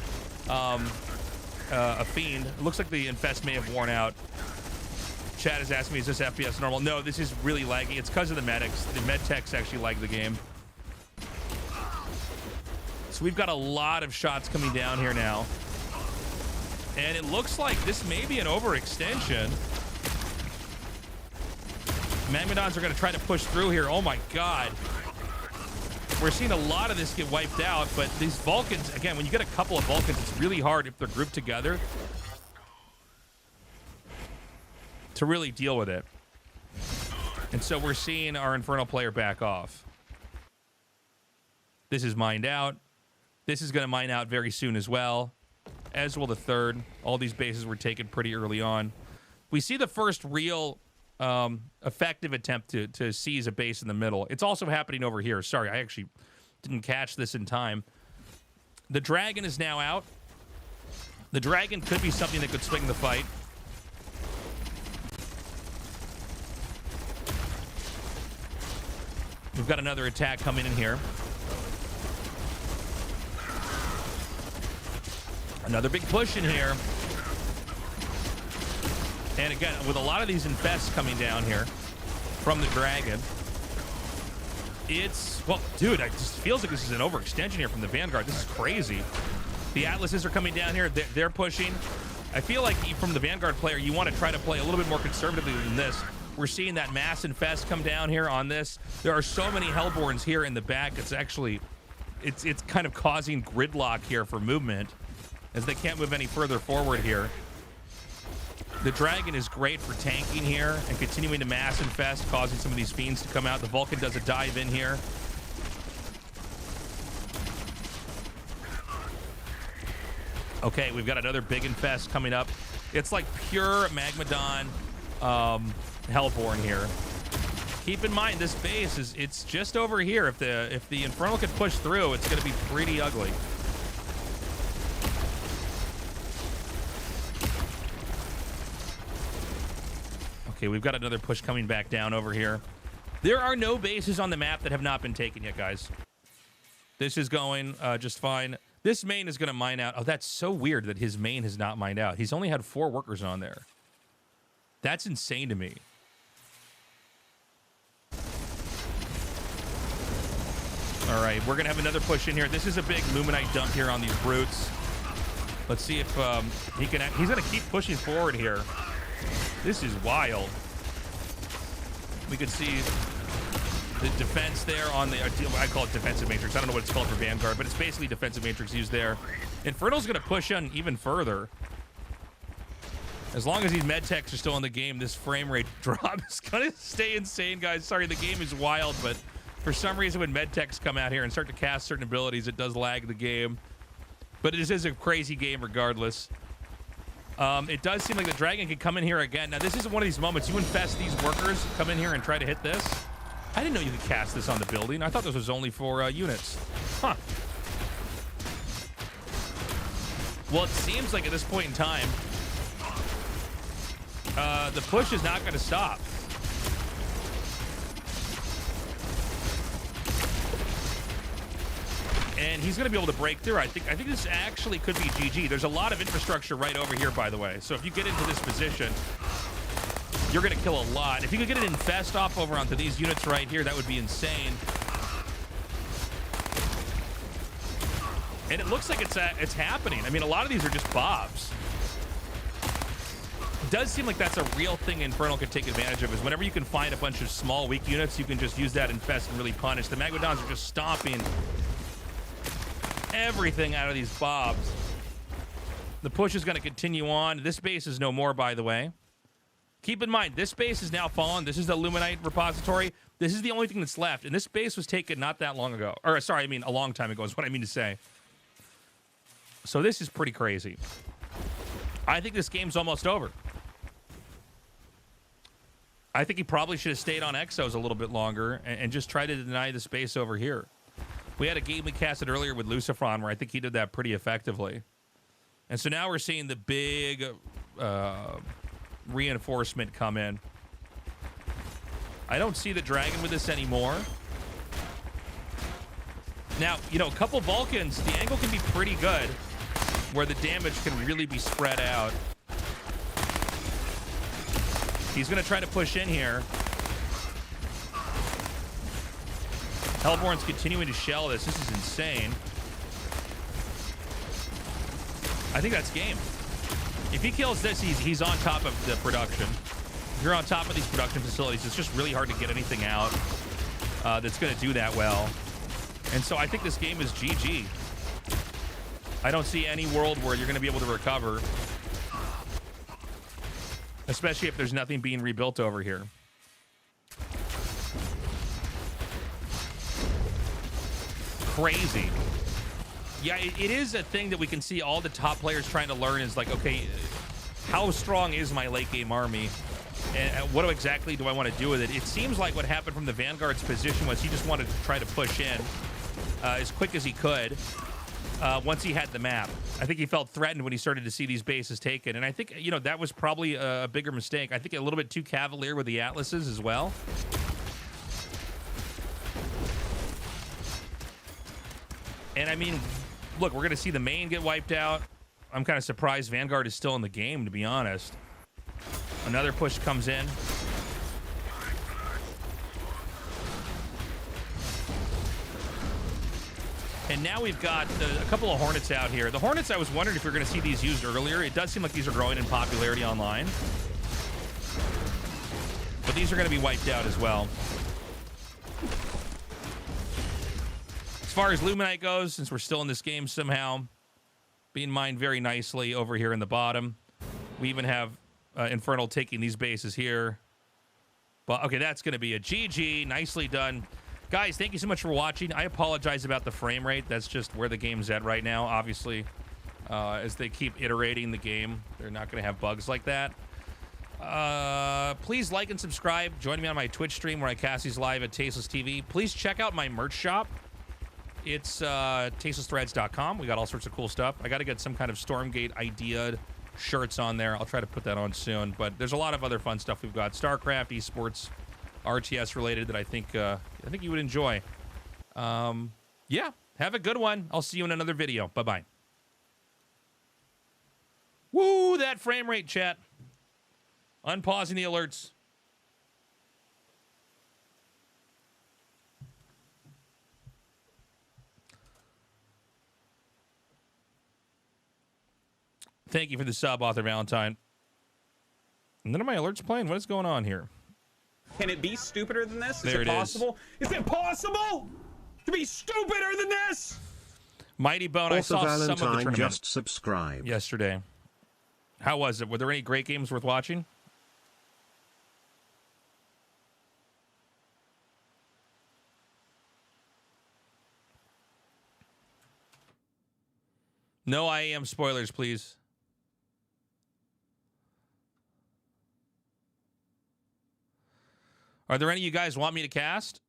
a fiend. It looks like the infest may have worn out. Chat is asking me, is this FPS normal? No, this is really laggy. It's because of the medics. The med techs actually lag the game. So we've got a lot of shots coming down here now. And it looks like this may be an overextension. Magmadons are going to try to push through here. Oh my god. We're seeing a lot of this get wiped out, but these Vulcans, again, when you get a couple of Vulcans, it's really hard if they're grouped together to really deal with it. And so we're seeing our Infernal player back off. This is mined out. This is going to mine out very soon as well, as will the third. All these bases were taken pretty early on. We see the first real effective attempt to seize a base in the middle. It's also happening over here. Sorry, I actually didn't catch this in time. The dragon is now out. The dragon could be something that could swing the fight. We've got another attack coming in here. Another big push in here. And again, with a lot of these infests coming down here from the dragon, it's, well, dude, it just feels like this is an overextension here from the Vanguard. This is crazy. The Atlases are coming down here. They're pushing. I feel like from the Vanguard player, you want to try to play a little bit more conservatively than this. We're seeing that mass infest come down here on this. There are so many Hellborns here in the back. It's actually, it's kind of causing gridlock here for movement, as they can't move any further forward here. The dragon is great for tanking here and continuing to mass infest, causing some of these fiends to come out. The Vulcan does a dive in here. Okay, we've got another big infest coming up. It's like pure Magmadon Hellborn here. Keep in mind, this base is, it's just over here. If the Infernal can push through, it's going to be pretty ugly. Okay, we've got another push coming back down over here. There are no bases on the map that have not been taken yet, guys. This is going just fine. This main is going to mine out. Oh, that's so weird that his main has not mined out. He's only had 4 workers on there. That's insane to me. All right, we're going to have another push in here. This is a big Luminite dump here on these brutes. Let's see if he can... He's going to keep pushing forward here. This is wild. We could see the defense there on the, I call it defensive matrix. I don't know what it's called for Vanguard, but it's basically defensive matrix used there. Infernal's going to push on even further. As long as these med techs are still in the game, this frame rate drop is going to stay insane, guys. Sorry, the game is wild, but for some reason when med techs come out here and start to cast certain abilities, it does lag the game. But it is a crazy game regardless. It does seem like the dragon can come in here again. Now, this isn't one of these moments. You infest these workers, come in here and try to hit this. I didn't know you could cast this on the building. I thought this was only for units. Huh. Well, it seems like at this point in time, the push is not going to stop. And he's going to be able to break through. I think this actually could be GG. There's a lot of infrastructure right over here, by the way. So if you get into this position, you're going to kill a lot. If you could get an infest off over onto these units right here, that would be insane. And it looks like it's happening. I mean, a lot of these are just bobs. It does seem like that's a real thing Infernal could take advantage of, is whenever you can find a bunch of small, weak units, you can just use that infest and really punish. The Megalodons are just stomping everything out of these bobs. The push is going to continue on. This base is no more, by the way. Keep in mind, this base is now fallen. This is the Luminite repository. This is the only thing that's left. And this base was taken not that long ago. Or, sorry, I mean a long time ago is what I mean to say. So this is pretty crazy. I think this game's almost over. I think he probably should have stayed on Exos a little bit longer and just tried to deny the space over here. We had a game we casted earlier with Lucifron where I think he did that pretty effectively. And so now we're seeing the big reinforcement come in. I don't see the dragon with this anymore. Now, you know, a couple Vulcans, the angle can be pretty good where the damage can really be spread out. He's going to try to push in here. Hellborn's continuing to shell this. This is insane. I think that's game. If he kills this, he's on top of the production. If you're on top of these production facilities, it's just really hard to get anything out that's going to do that well. And so I think this game is GG. I don't see any world where you're going to be able to recover. Especially if there's nothing being rebuilt over here. Crazy. Yeah, it is a thing that we can see all the top players trying to learn is like, okay, how strong is my late game army? And what exactly do I want to do with it? It seems like what happened from the Vanguard's position was he just wanted to try to push in as quick as he could once he had the map. I think he felt threatened when he started to see these bases taken. And I think, you know, that was probably a bigger mistake. I think a little bit too cavalier with the Atlases as well. And I mean, look, we're going to see the main get wiped out. I'm kind of surprised Vanguard is still in the game, to be honest. Another push comes in. And now we've got a couple of Hornets out here. The Hornets, I was wondering if we were going to see these used earlier. It does seem like these are growing in popularity online. But these are going to be wiped out as well. As far as Luminite goes, since we're still in this game somehow, being mined very nicely over here in the bottom. We even have Infernal taking these bases here. But okay, that's going to be a GG. Nicely done. Guys, thank you so much for watching. I apologize about the frame rate. That's just where the game's at right now. Obviously, as they keep iterating the game, they're not going to have bugs like that. Please like and subscribe. Join me on my Twitch stream where I cast these live at Tasteless TV. Please check out my merch shop. It's tastelessthreads.com. We got all sorts of cool stuff. I got to get some kind of Stormgate idea shirts on there. I'll try to put that on soon. But there's a lot of other fun stuff we've got. StarCraft, esports, RTS related that I think you would enjoy. Yeah, have a good one. I'll see you in another video. Bye-bye. Woo, that frame rate, chat. Unpausing the alerts. Thank you for the sub, Author Valentine. None of my alerts playing? What is going on here? Can it be stupider than this? There Is it it is. possible? Is it possible to be stupider than this? Mighty Bone, I saw some of the tournament just subscribed yesterday. How was it? Were there any great games worth watching? No IAM spoilers, please. Are there any you guys want me to cast?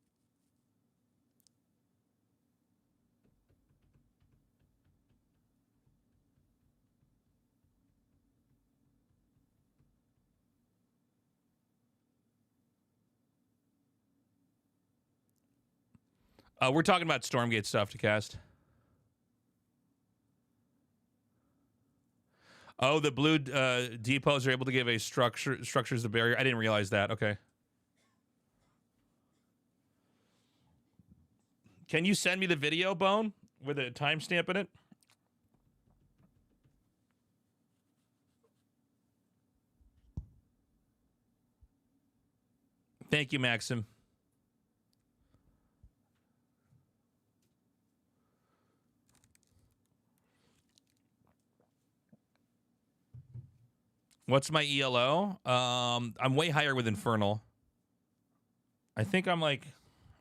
We're talking about Stormgate stuff to cast. Oh, the blue depots are able to give a structures the barrier. I didn't realize that. Okay. Can you send me the video, Bone, with a timestamp in it? Thank you, Maxim. What's my ELO? I'm way higher with Infernal. I think I'm like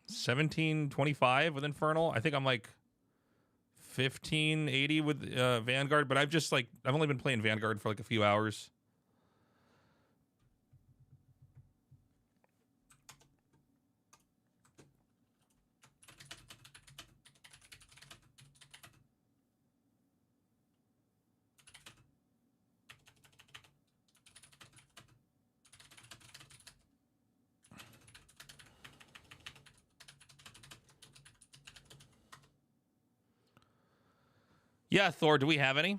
1725 with Infernal. I think I'm like 1580 with Vanguard, but I've only been playing Vanguard for like a few hours. Yeah, Thor, do we have any?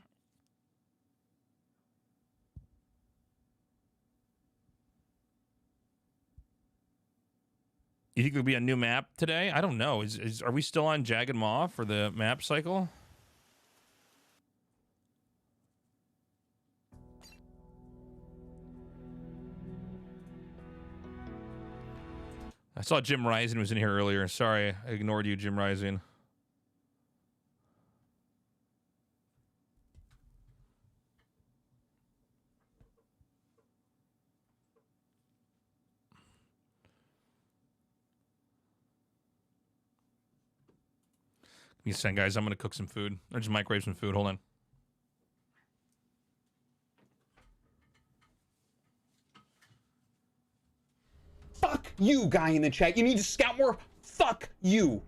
You think there'll be a new map today? I don't know. Are we still on Jagged Maw for the map cycle? I saw Jim Rising was in here earlier. Sorry, I ignored you, Jim Rising. Give me a second, guys. I'm going to cook some food. Or just microwave some food. Hold on. Fuck you, guy in the chat. You need to scout more. Fuck you.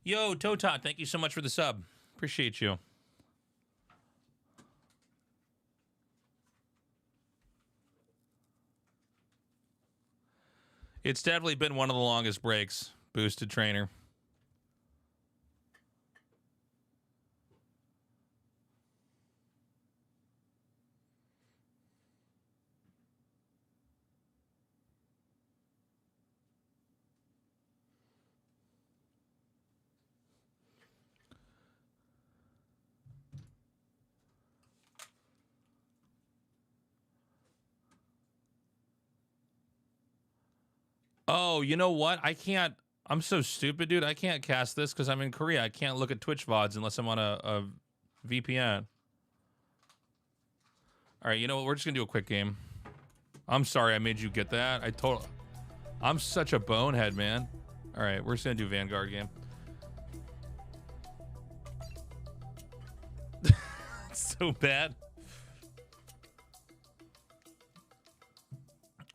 Yo, Totot, thank you so much for the sub. Appreciate you. It's definitely been one of the longest breaks, Boosted Trainer. Oh, you know what? I can't. I'm so stupid, dude. I can't cast this because I'm in Korea. I can't look at Twitch VODs unless I'm on a VPN. All right, you know what? We're just gonna do a quick game. I'm sorry I made you get that. I'm such a bonehead, man. All right, we're just gonna do Vanguard game. It's so bad.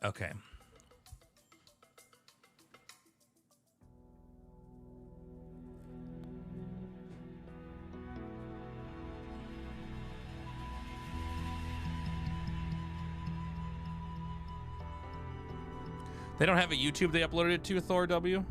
Okay. They don't have a YouTube they uploaded it to, Thor W?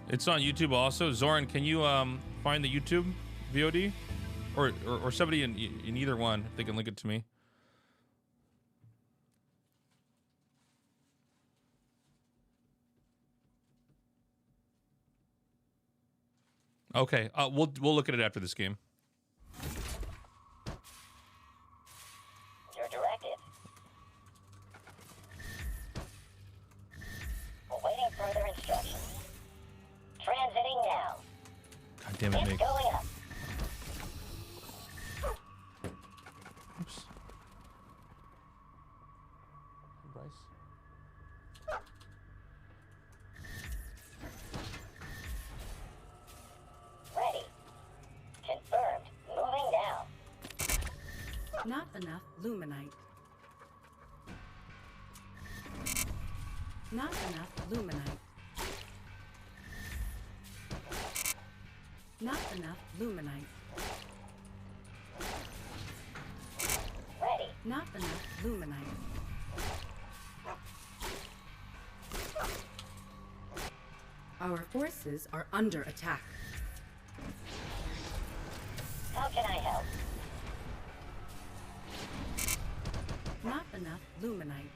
It's on YouTube also. Zoran, can you find the YouTube VOD? Or somebody in either one, if they can link it to me. Okay, we'll look at it after this game. Your directive. Awaiting further instructions. Transiting now. God damn it, It's Nick. going up. Oops. Bryce. Ready. Confirmed. Moving now. Not enough luminite. Not enough luminite. Not enough luminite. Ready. Not enough luminite. Our forces are under attack. How can I help? Not enough luminite.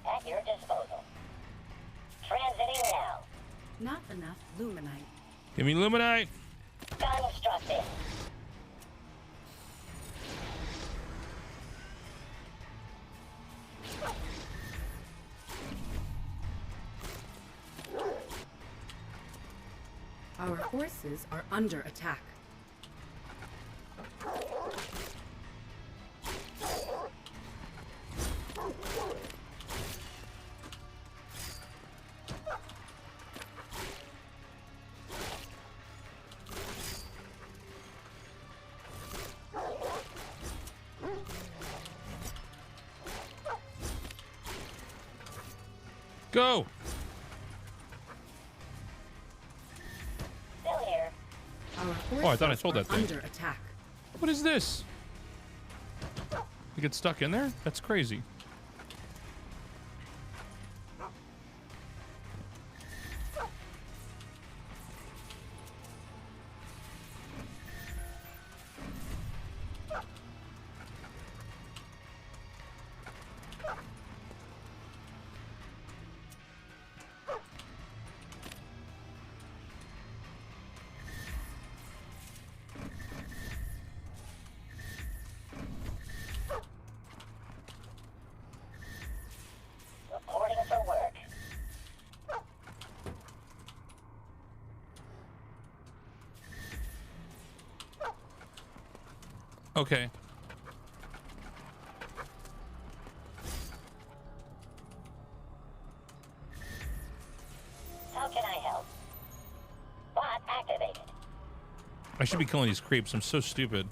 At your disposal. Transiting now. Not enough luminite. Give me Luminite. Constructing. Our forces are under attack. Go. Still here. Our forces Oh, I thought I sold are that thing. under attack. What is this? You get stuck in there? That's crazy. Reporting for work. Okay. How can I help? Bot activated. I should be killing these creeps. I'm so stupid.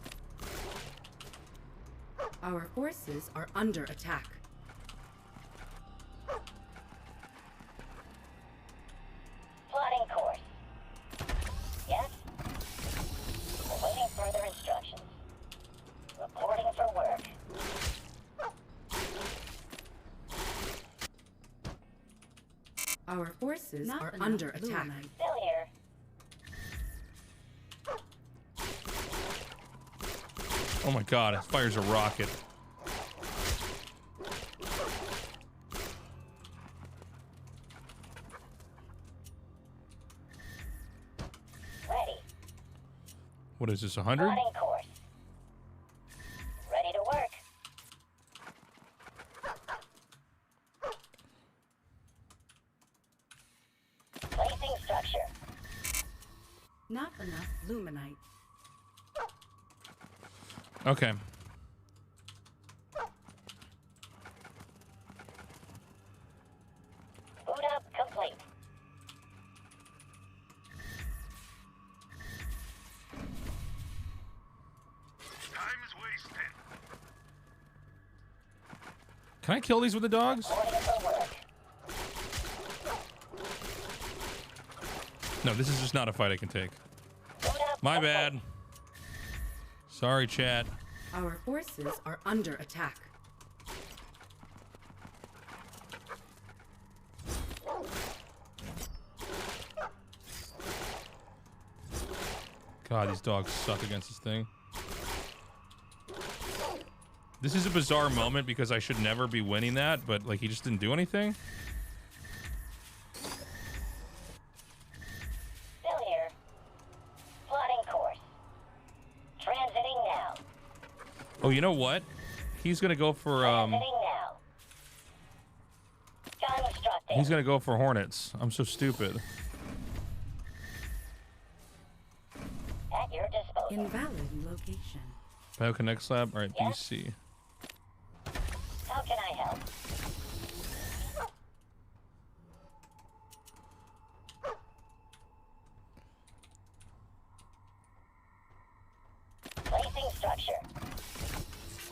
Our forces are under attack. Plotting course. Yes? Awaiting further Our forces are under attack. Still here. Oh my god, it fires a rocket. Ready. What is this, 100? Plotting course. Ready to work. Placing structure. Not enough luminite. Okay. Boot up complete. Time is wasted. Can I kill these with the dogs? Ready for work. No, this is just not a fight I can take. Boot up My complete. bad. Sorry, chat. Our forces are under attack. God, these dogs suck against this thing. This is a bizarre moment because I should never be winning that, but like he just didn't do anything. Still here. Plotting course. Transiting now. Oh, you know what? He's gonna go for Transiting now. Constructing. he's gonna go for Hornets. I'm so stupid. At your disposal. Invalid location. Bioconnect lab. All right, Yeah. BC. How can I help? Placing structure.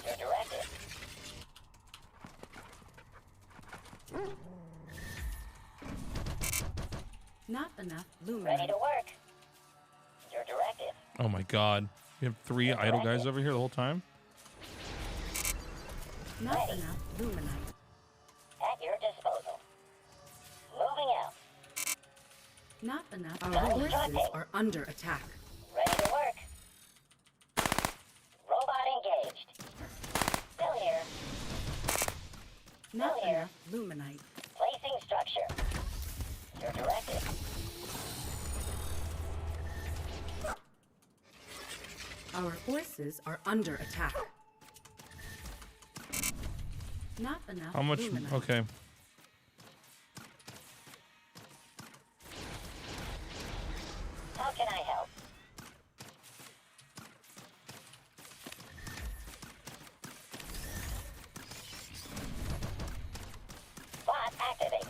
Your directive. Not enough Ready luminite. to work. Your directive. Oh my God. You have 3 idle guys over here the whole time. Not enough luminite. At your disposal. Moving out. Not enough. Our forces are under attack. Ready to work. Robot engaged. Still here. Not here. enough luminite. Placing structure. Your directive. Our forces are under attack. Not enough How much? luminite. Okay. How can I help? Bot activated.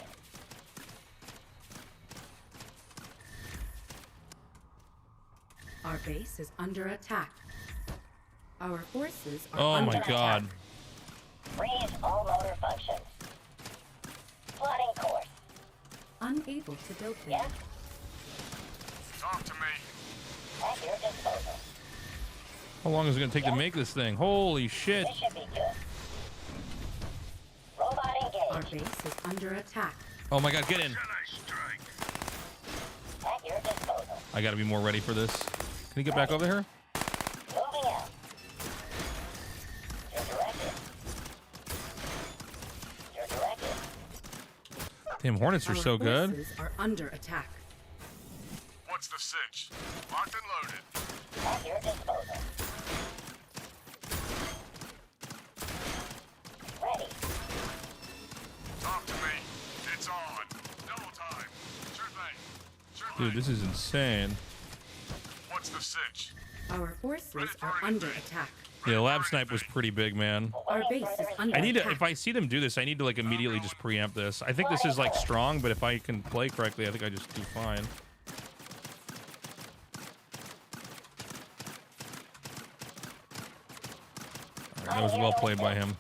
Our base is under attack. Our forces are Oh under my attack. God. Freeze all motor functions. Plotting course. Unable to build there. Yes, Talk to me. at your disposal. How long is it gonna take to make this thing? Holy shit. This should be good. Robot Our engaged. base is under attack. Oh my God, get in. Can I strike? At your disposal. I gotta be more ready for this. Can you get back over here? Moving out. Your directive. Your directive. Damn, Hornets are Our so good. forces are under attack. What's the cinch? Locked and loaded. At your disposal. Ready. Talk to me. It's on. Double time. Sure thing. Sure thing. Dude, this is insane. What's the cinch? Our forces are under attack. Yeah, lab snipe was pretty big, man. Our base is under I need to, attack. if I see them do this, I need to like immediately just preempt this. I think this is like strong, but if I can play correctly, I think I just do fine. All right, that was well played by him.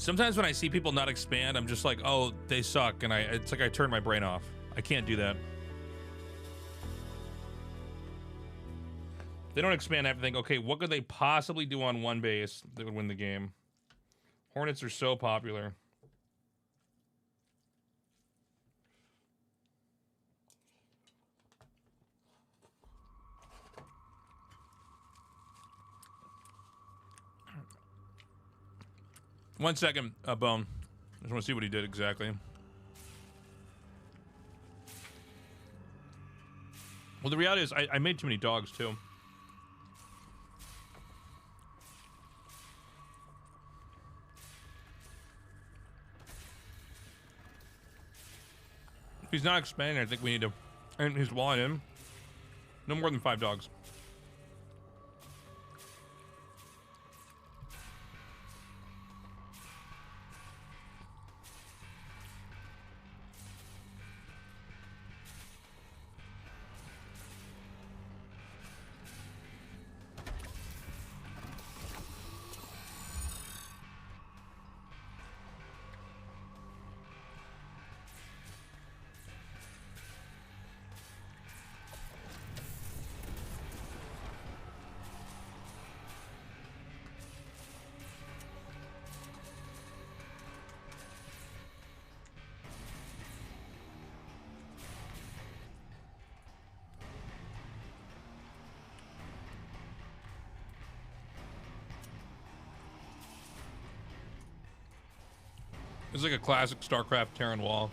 Sometimes when I see people not expand, I'm just like, oh, they suck, and it's like I turn my brain off. I can't do that. They don't expand, I have to think, okay, what could they possibly do on one base that would win the game? Hornets are so popular. One second, Bone. I just want to see what he did exactly. Well, the reality is I made too many dogs, too. If he's not expanding, I think we need to... And he's walling in. No more than 5 dogs. It's like a classic StarCraft Terran wall.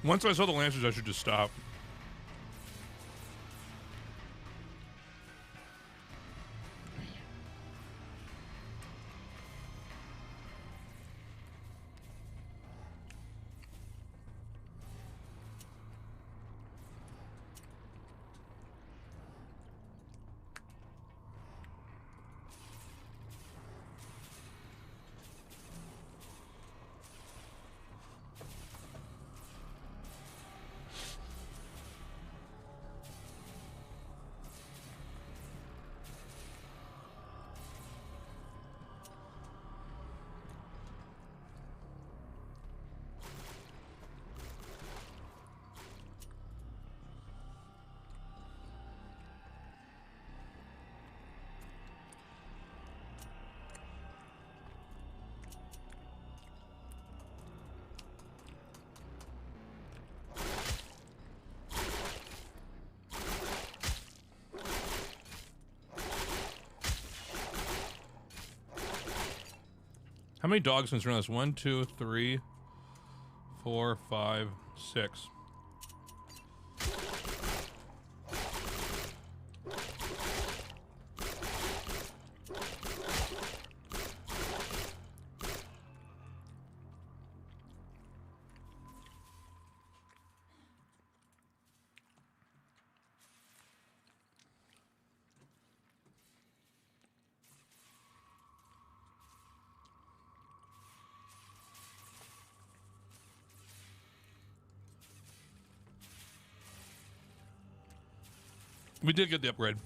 Once I saw the Lancers, I should just stop. How many dogs since we're on this? 1, 2, 3, 4, 5, 6. We did get the upgrade.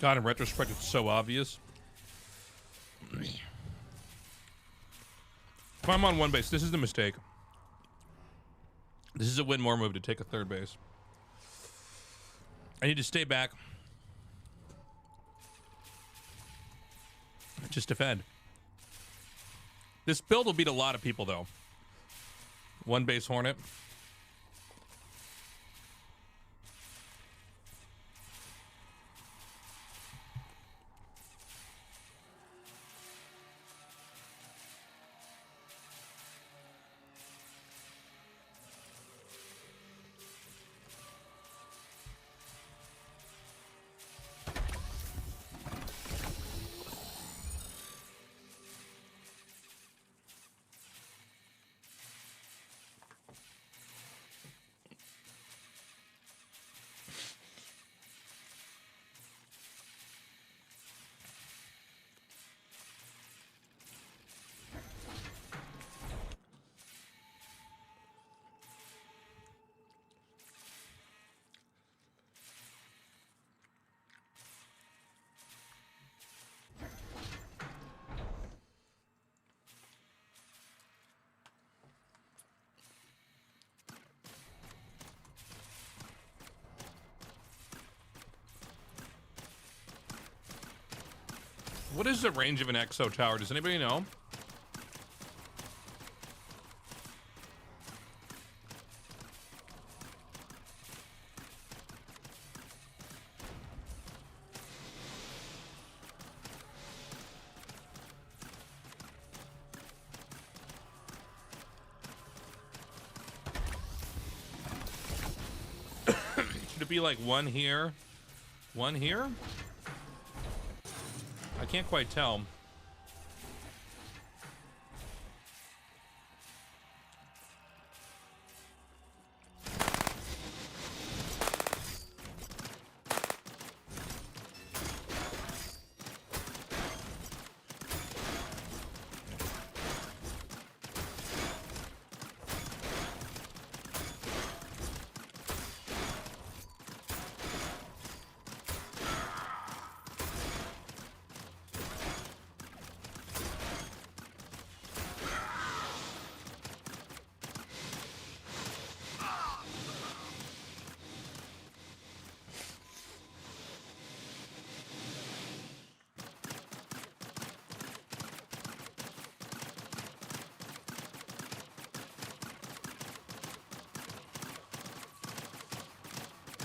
God, in retrospect, it's so obvious. If I'm on one base, this is the mistake. This is a win more move to take a third base. I need to stay back. Just defend. This build will beat a lot of people, though. One base Hornet. What is the range of an exo tower? Does anybody know? Should it be like one here, one here? I can't quite tell.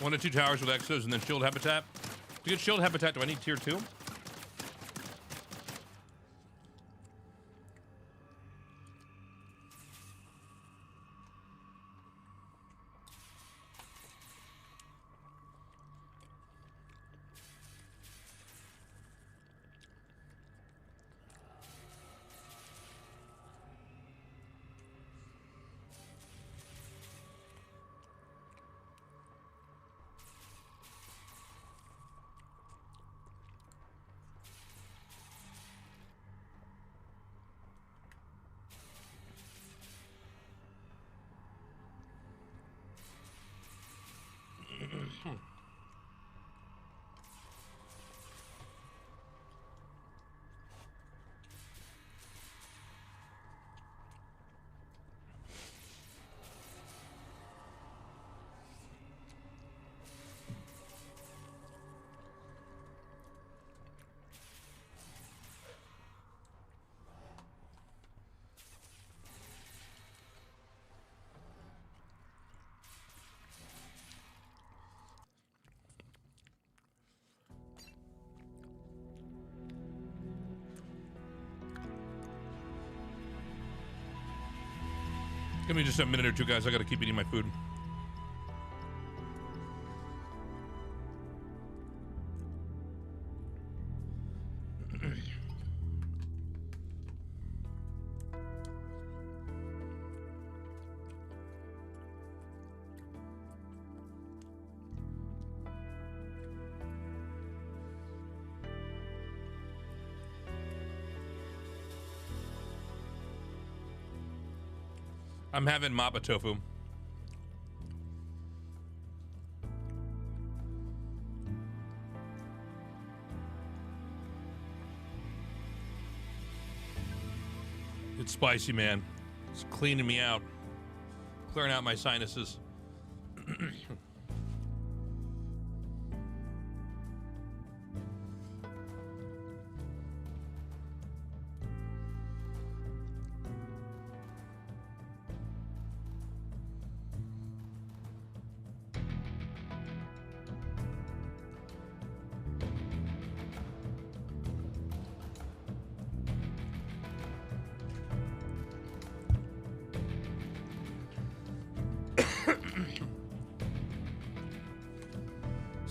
One to two towers with exos and then shield habitat. To get shield habitat, do I need tier 2? Give me just a minute or two, guys. I gotta keep eating my food. I'm having mappa tofu. It's spicy, man. It's cleaning me out. Clearing out my sinuses.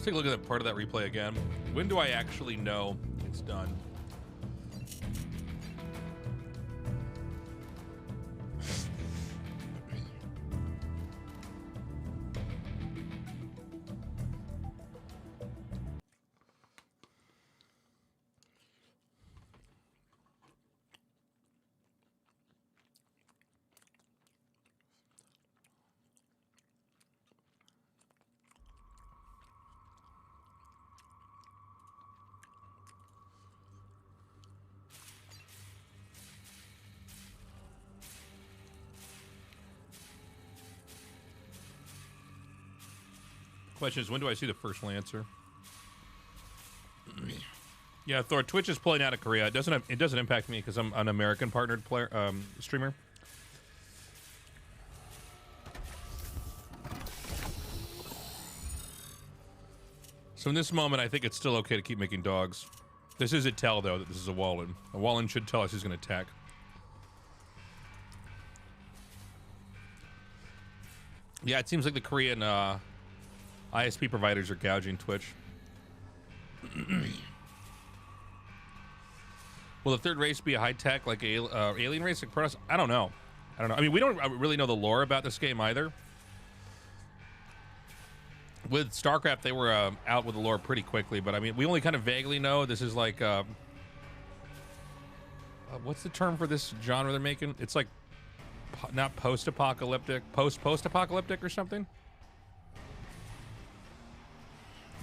Take a look at that part of that replay again. When do I actually know it's done? Question is, when do I see the first Lancer? Yeah, Thor. Twitch is pulling out of Korea. It doesn't impact me because I'm an American partnered player streamer. So in this moment, I think it's still okay to keep making dogs. This is a tell, though, that this is a Wallen. A Wallen should tell us he's going to attack. Yeah, it seems like the Korean ISP providers are gouging Twitch. Will the third race be a high-tech, like alien race like Protoss? I don't know. I mean, we don't really know the lore about this game either. With StarCraft, they were out with the lore pretty quickly, but I mean, we only kind of vaguely know this is like... what's the term for this genre they're making? It's like not post-apocalyptic, post-apocalyptic or something?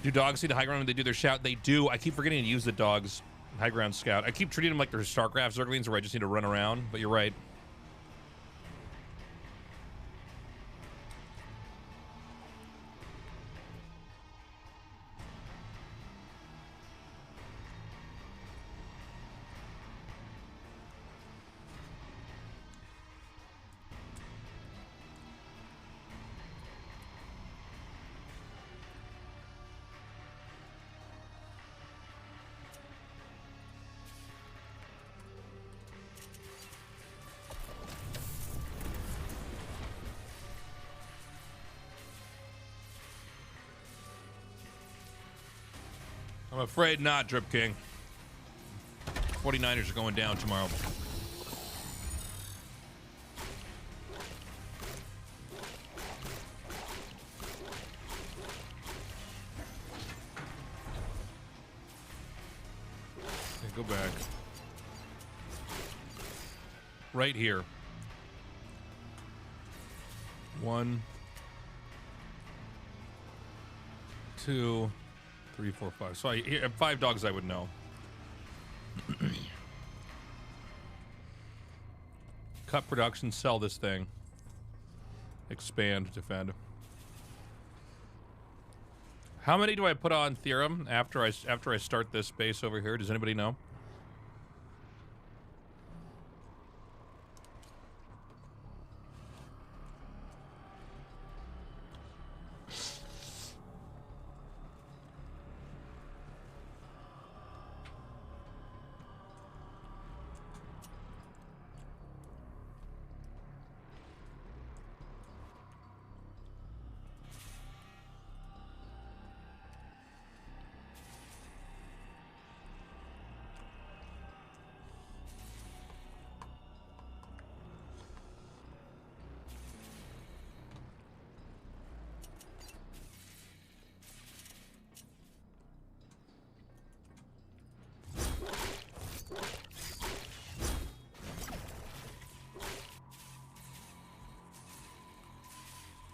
Do dogs see the high ground when they do their shout? They do. I keep forgetting to use the dogs high ground scout. I keep treating them like they're StarCraft Zerglings where I just need to run around, but you're right. I'm afraid not, Drip King. 49ers are going down tomorrow. Okay, go back. Right here. 1, 2, 3, 4, 5. So I have 5 dogs I would know. Cut production, sell this thing. Expand, defend. How many do I put on Theorem after I start this base over here? Does anybody know?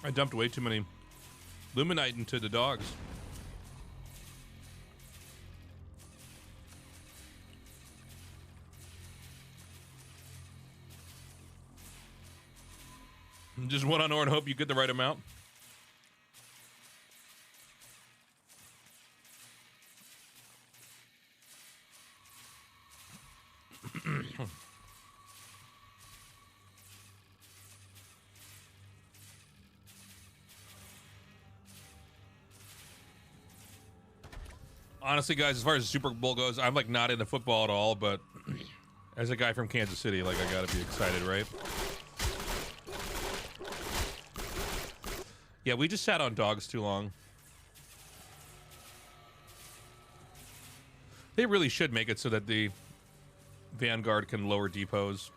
I dumped way too many Luminite into the dogs. Just one on ore and hope you get the right amount. Honestly, guys, as far as the Super Bowl goes, I'm like not into football at all, but as a guy from Kansas City, like I gotta be excited, right? Yeah, we just sat on dogs too long. They really should make it so that the Vanguard can lower depots.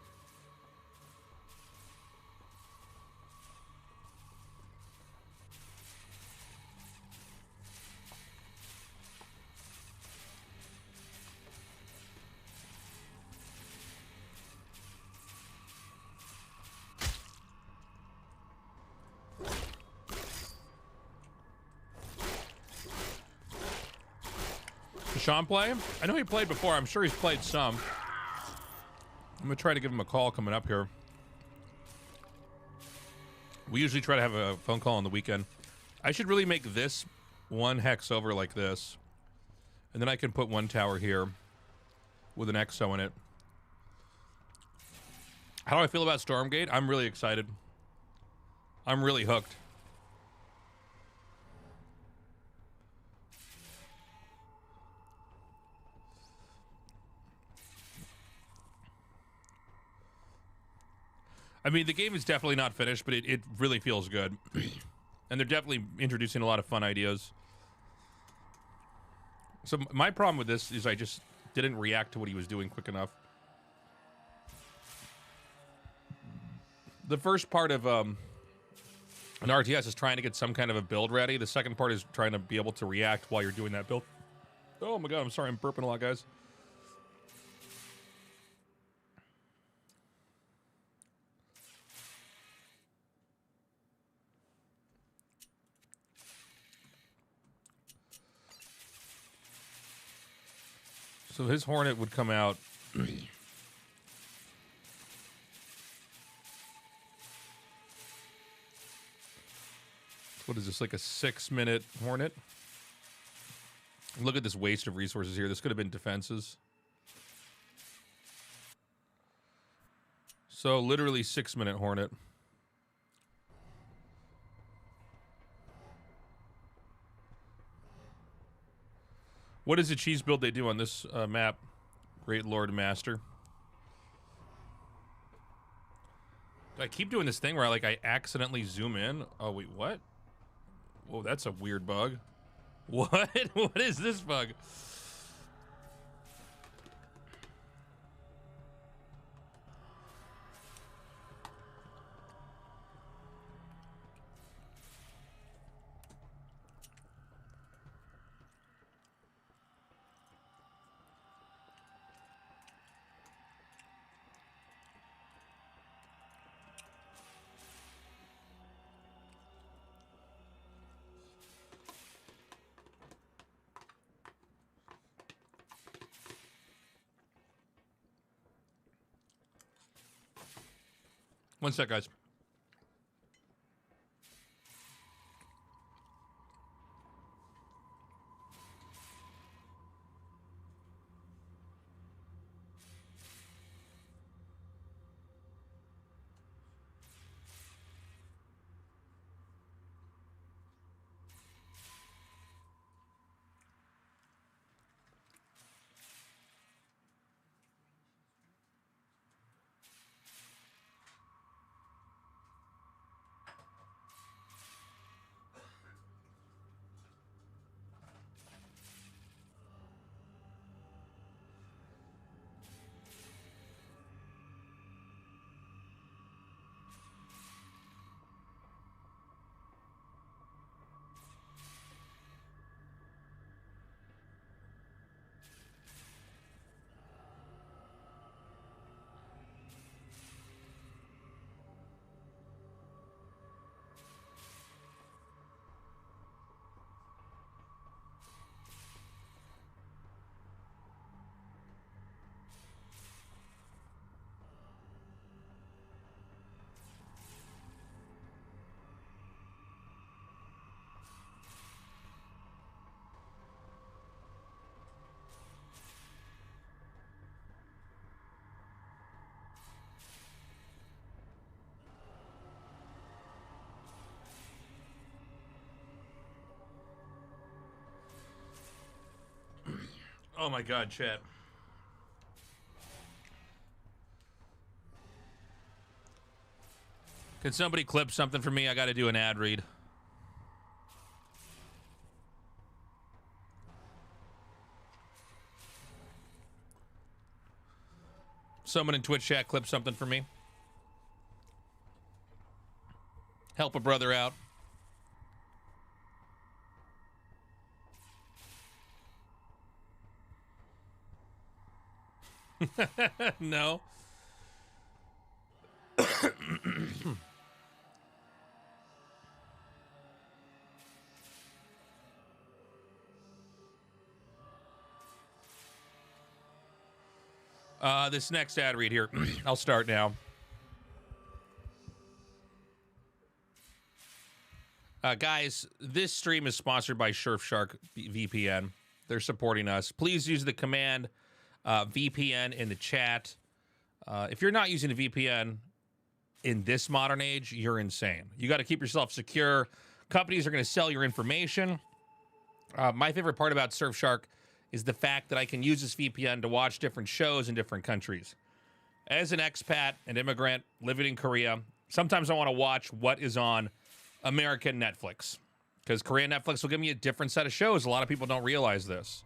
Sean play? I know he played before. I'm sure he's played some. I'm gonna try to give him a call coming up here. We usually try to have a phone call on the weekend. I should really make this one hex over like this. And then I can put one tower here with an XO in it. How do I feel about Stormgate? I'm really excited. I'm really hooked. I mean, the game is definitely not finished, but it really feels good. And they're definitely introducing a lot of fun ideas. So my problem with this is I just didn't react to what he was doing quick enough. The first part of an RTS is trying to get some kind of a build ready. The second part is trying to be able to react while you're doing that build. Oh my god, I'm sorry, I'm burping a lot, guys. So his Hornet would come out. What is this, like a 6-minute Hornet? Look at this waste of resources here. This could have been defenses. So literally 6-minute Hornet. What is the cheese build they do on this map? Great Lord Master. I keep doing this thing where I accidentally zoom in. Oh, wait, what? Whoa, that's a weird bug. What? What is this bug? One sec, guys. Oh my god, chat. Can somebody clip something for me? I got to do an ad read. Someone in Twitch chat clip something for me. Help a brother out. No. This next ad read here. I'll start now. Guys, this stream is sponsored by Surfshark VPN. They're supporting us. Please use the command VPN in the chat. If you're not using a VPN in this modern age, you're insane. You got to keep yourself secure. Companies are going to sell your information. My favorite part about Surfshark is the fact that I can use this VPN to watch different shows in different countries. As an expat and immigrant living in Korea, sometimes I want to watch what is on American Netflix, because Korean Netflix will give me a different set of shows. A lot of people don't realize this.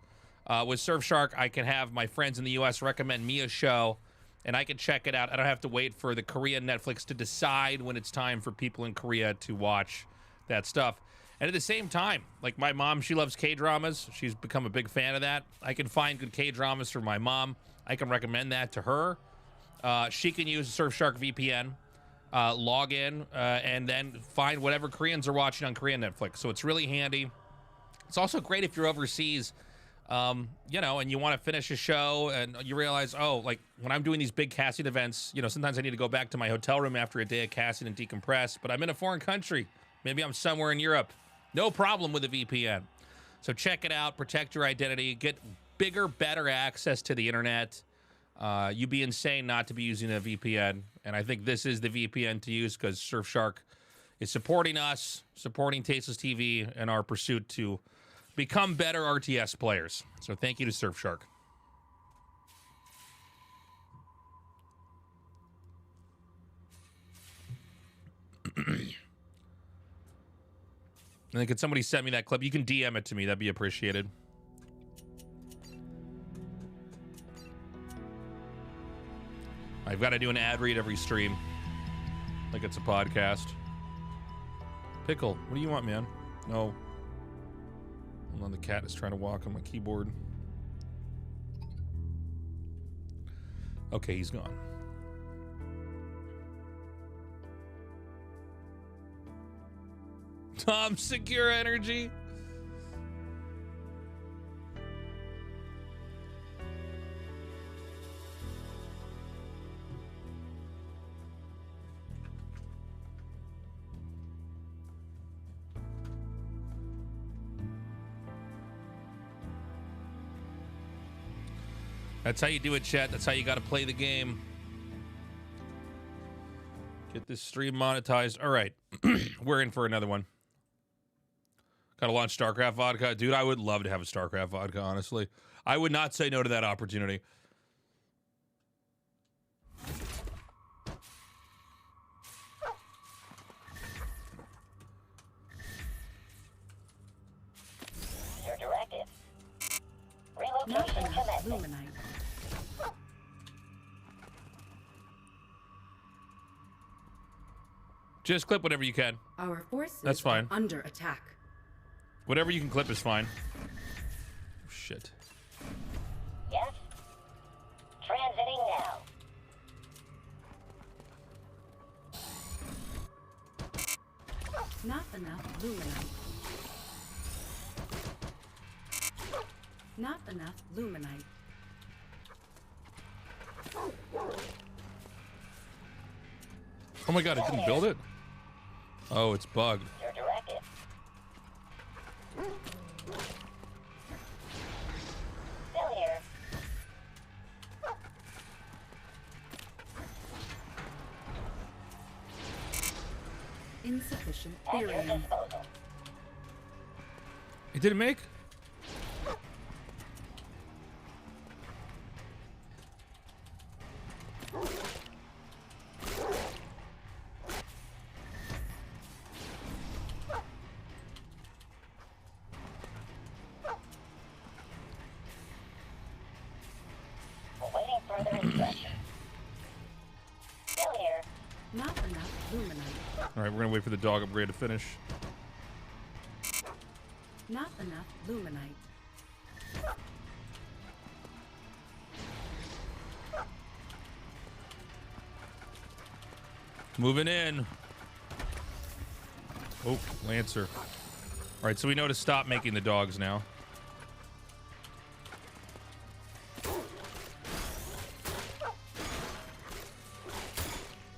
With Surfshark, I can have my friends in the U.S. recommend me a show, and I can check it out. I don't have to wait for the Korean Netflix to decide when it's time for people in Korea to watch that stuff. And at the same time, like my mom, she loves K-dramas. She's become a big fan of that. I can find good K-dramas for my mom. I can recommend that to her. She can use a Surfshark VPN, log in, and then find whatever Koreans are watching on Korean Netflix. So it's really handy. It's also great if you're overseas, you know, and you want to finish a show and you realize, oh, like when I'm doing these big casting events, you know, sometimes I need to go back to my hotel room after a day of casting and decompress, but I'm in a foreign country. Maybe I'm somewhere in Europe. No problem with a VPN. So check it out, protect your identity, get bigger, better access to the internet. You'd be insane not to be using a VPN. And I think this is the VPN to use because Surfshark is supporting us, supporting Tasteless TV, and our pursuit to become better RTS players. So thank you to Surfshark. And then could somebody send me that clip? You can DM it to me. That'd be appreciated. I've got to do an ad read every stream. Like it's a podcast. Pickle, what do you want, man? No. Hold on, the cat is trying to walk on my keyboard. Okay, he's gone. Tom, secure energy. That's how you do it, chat. That's how you got to play the game. Get this stream monetized. All right. We're in for another one. Gotta launch StarCraft vodka. Dude, I would love to have a StarCraft vodka, honestly. I would not say no to that opportunity. Your directive. Relocation commencing. Just clip whatever you can. Our forces That's fine. are under attack. Whatever you can clip is fine. Oh, shit. Yes? Transiting now. Not enough luminite. Not enough luminite. Oh my god, it didn't build it? Oh, it's bugged. Your directive. Still here. Insufficient At your therium. disposal. It didn't make? structure. Still here. Not enough luminite. All right, we're gonna wait for the dog upgrade to finish. Not enough luminite. Moving in. Oh, Lancer. All right, so we know to stop making the dogs now.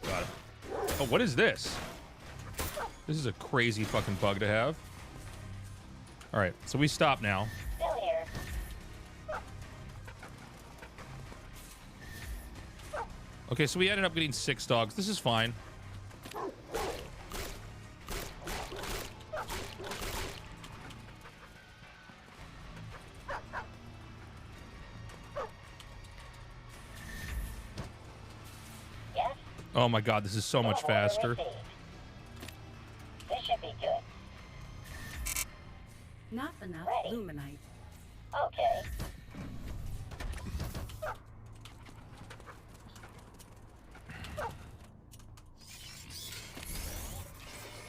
Got it. Oh, what is this? This is a crazy fucking bug to have. All right, so we stop now. Still here. Okay, so we ended up getting 6 dogs. This is fine. Yes? Oh my god, this is so much Order faster. received. This should be good. Not enough Ready. luminite. Okay.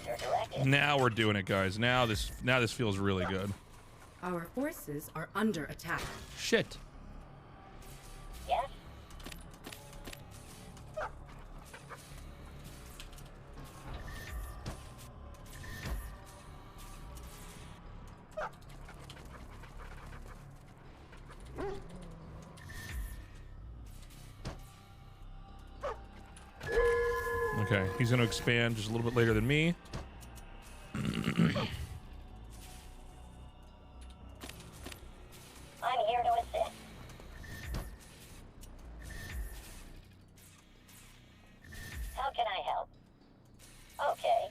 Your directive. Now we're doing it, guys. Now this feels really good. Our forces are under attack. Shit. Yes? Okay, he's going to expand just a little bit later than me. I'm here to assist. How can I help? Okay.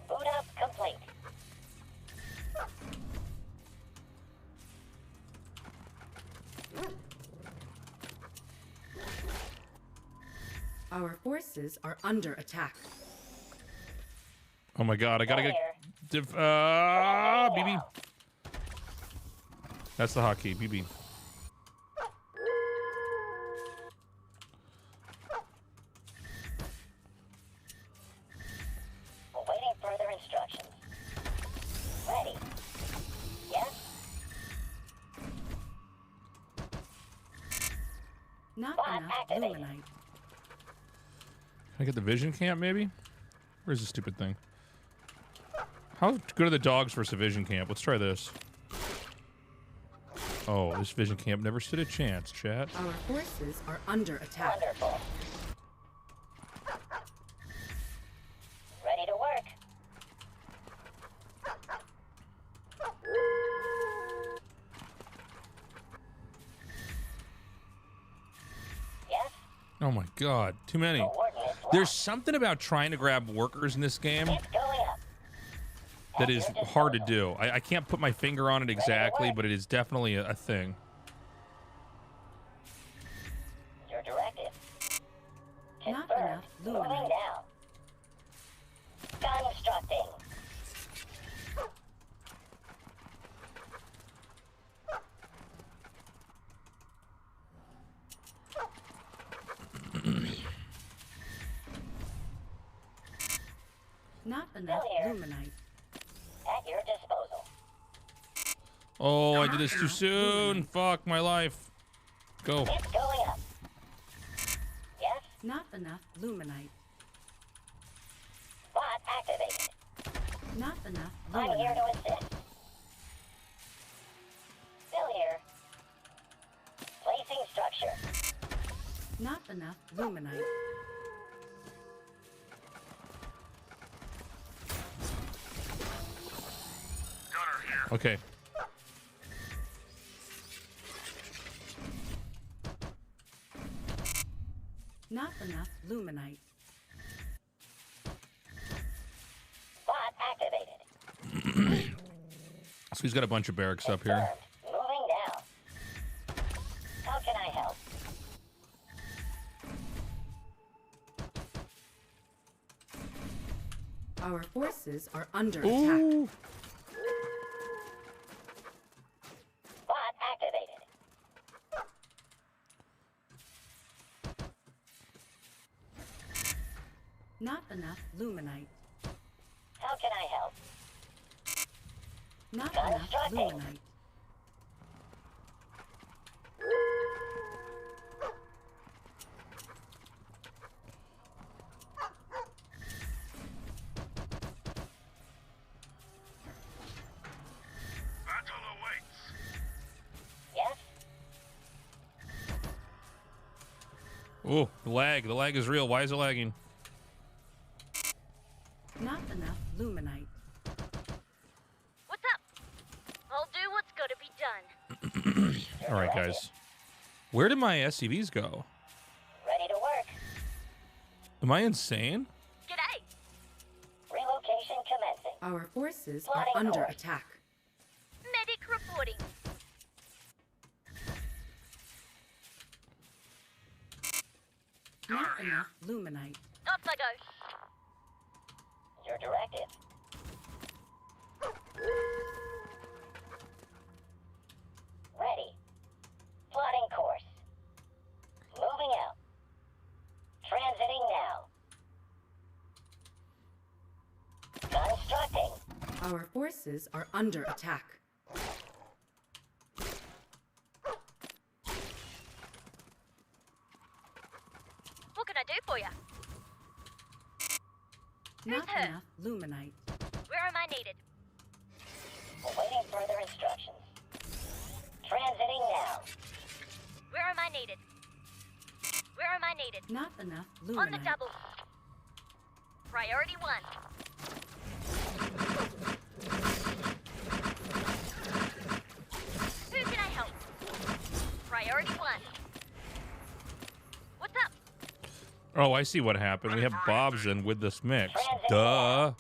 Boot up complete. Our forces are under attack. Oh my god, I gotta Here. get... BB. That's the hotkey, BB. Awaiting further instructions. Ready. Yes? Not Bot enough activated. luminite. Can I get the vision camp, maybe? Where's the stupid thing? How good are the dogs versus a vision camp? Let's try this. Oh, this vision camp never stood a chance, chat. Our forces are under attack. Wonderful. Ready to work. Yes? Oh my god, too many. Coordinates There's something about trying to grab workers in this game It's going up. that is hard to do. I can't put my finger on it exactly, but it is definitely a thing. Your directive. Not Confirmed. enough Moving luminite. down. Constructing. Not enough Here. luminite. At your disposal. Oh, I did this too soon. Fuck my life. Go. It's going up. Yes? Not enough luminite. Bot activated. Not enough I'm here luminite. to assist. Still here. Placing structure. Not enough luminite. Gunner here. Okay. Not enough luminite. Bot activated. So he's got a bunch of barracks up here. Confirmed. Moving down. How can I help? Our forces are under Ooh. attack. Bot activated. Not enough luminite. How can I help? Not enough luminite. Battle awaits. Yes? Oh, the lag. The lag is real. Why is it lagging? Not enough luminite. What's up? I'll do what's gotta be done. All right, guys. Where did my SCVs go? Ready to work. Am I insane? G'day. Relocation commencing. Our forces are Plotting under course. attack. Medic reporting. Not enough luminite. Up I go. Your directive. Ready. Plotting course. Moving out. Transiting now. Constructing. Our forces are under attack. What can I do for you? Not her? enough luminite. Where am I needed? Awaiting further instructions. Transiting now. Where am I needed? Where am I needed? Not enough On the luminite. double. Priority 1. Who can I help? Priority 1. What's up? Oh, I see what happened. We have Bobs in with this mix. Duh.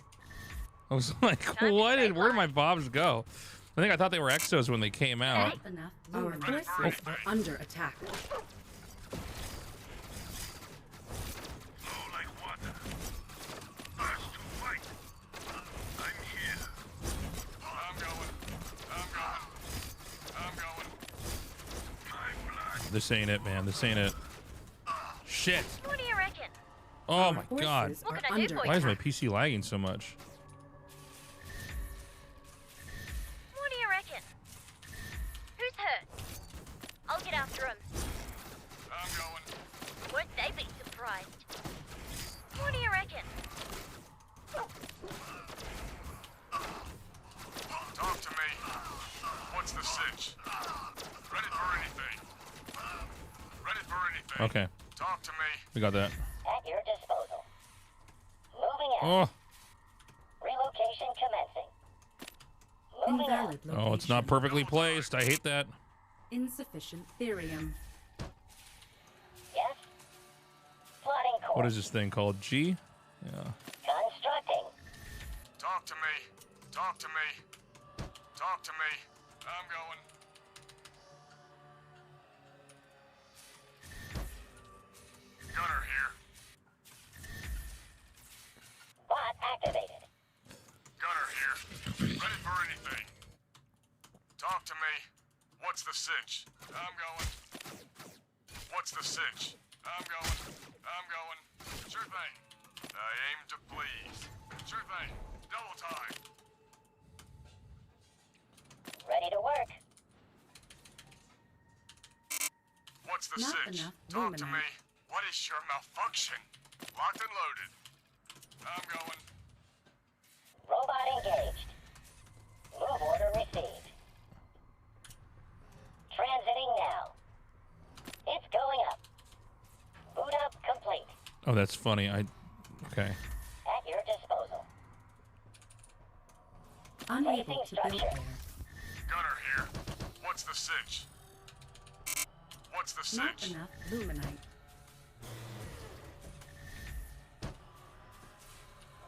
I was like, Time to what? straight Where did my line. Bobs go? I thought they were Exos when they came out. Not enough. Our forces are under attack. Flow like water. Thirst to fight. I'm here. I'm going. I'm going. My blood. This ain't it, man. This ain't it. Shit. What do you reckon? Oh Our my forces god. What are can I do under for you? Why is my attack. PC lagging so much? What do you reckon? Who's hurt? I'll get after him. I'm going. Won't they be surprised? What do you reckon? Talk to me. What's the sitch? Ready for anything. Ready for anything. Okay, Talk to me. we got that. At your disposal. Moving out. Oh, Relocation commencing. Moving out. Invalid location. oh, it's not perfectly placed. I hate that. Insufficient therium. Yes? Plotting course. What is this thing called? G? Yeah. Constructing. Talk to me. Talk to me. Talk to me. I'm going. Gunner here. Bot activated. Gunner here. Ready for anything. Talk to me. What's the sitch? I'm going. What's the sitch? I'm going. I'm going. Sure thing. I aim to please. Sure thing. Double time. Ready to work. What's the Not sitch? enough Talk to luminite. me. What is your malfunction? Locked and loaded. I'm going. Robot engaged. Move order received. Transiting now. It's going up. Boot up complete. Oh, that's funny. Okay. At your disposal. Unable Placing to build structure. there. Gunner here. What's the sitch? What's the Not sitch? enough luminite.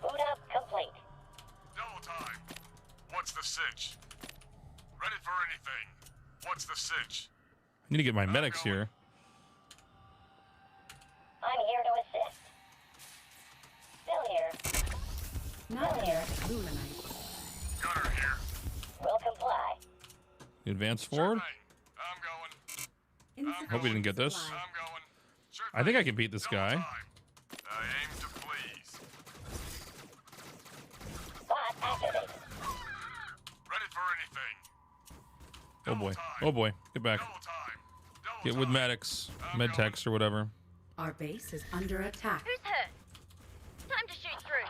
Boot up complete. Double time. What's the sitch? Ready for anything. What's the sitch? I need to get my medics here. I'm here to assist. Still here. Not enough Select Luminite. Gunner here. Will comply. Advance forward. Survey. I'm going. Hope we didn't get this. Supply. I'm going. Sure I think thing. I can beat this Double guy. time. I aim to please. Bot activated. Ready for anything. Oh boy. Double time. Oh boy. Get back. Double time. Double Get with time. medics, I'm med going. techs or whatever. Our base is under attack. Who's hurt? Time to shoot through.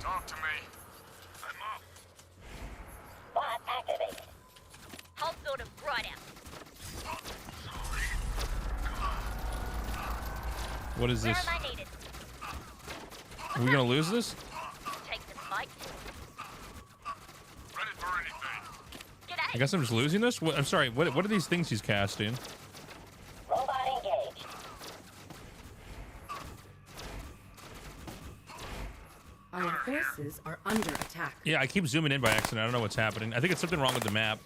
Talk to me. I'm up. Bot activated. I'll sort him right out. What is Where this? am I needed? Are we gonna lose this? Take the fight. Ready for anything. G'day. I guess I'm just losing this. What, I'm sorry. What are these things he's casting? Robot engaged. Our forces are under attack. Yeah, I keep zooming in by accident. I don't know what's happening. I think it's something wrong with the map.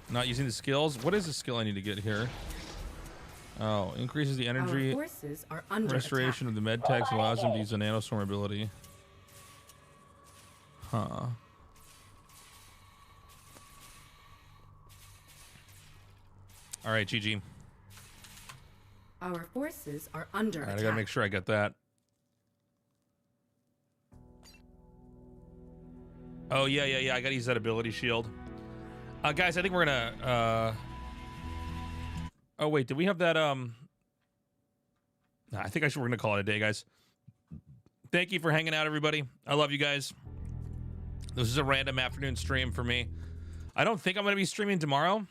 Not using the skills. What is the skill I need to get here? Oh, increases the Our energy forces are under restoration of the med techs and allows them to use the nanostorm ability. Huh. All right, GG. attack. Our forces are under All right, I attack. gotta make sure I get that. Oh yeah. I gotta use that ability shield. Guys, I think we're gonna. Oh wait, did we have that? Nah, I think we're gonna call it a day, guys. Thank you for hanging out, everybody. I love you guys. This is a random afternoon stream for me. I don't think I'm gonna be streaming tomorrow.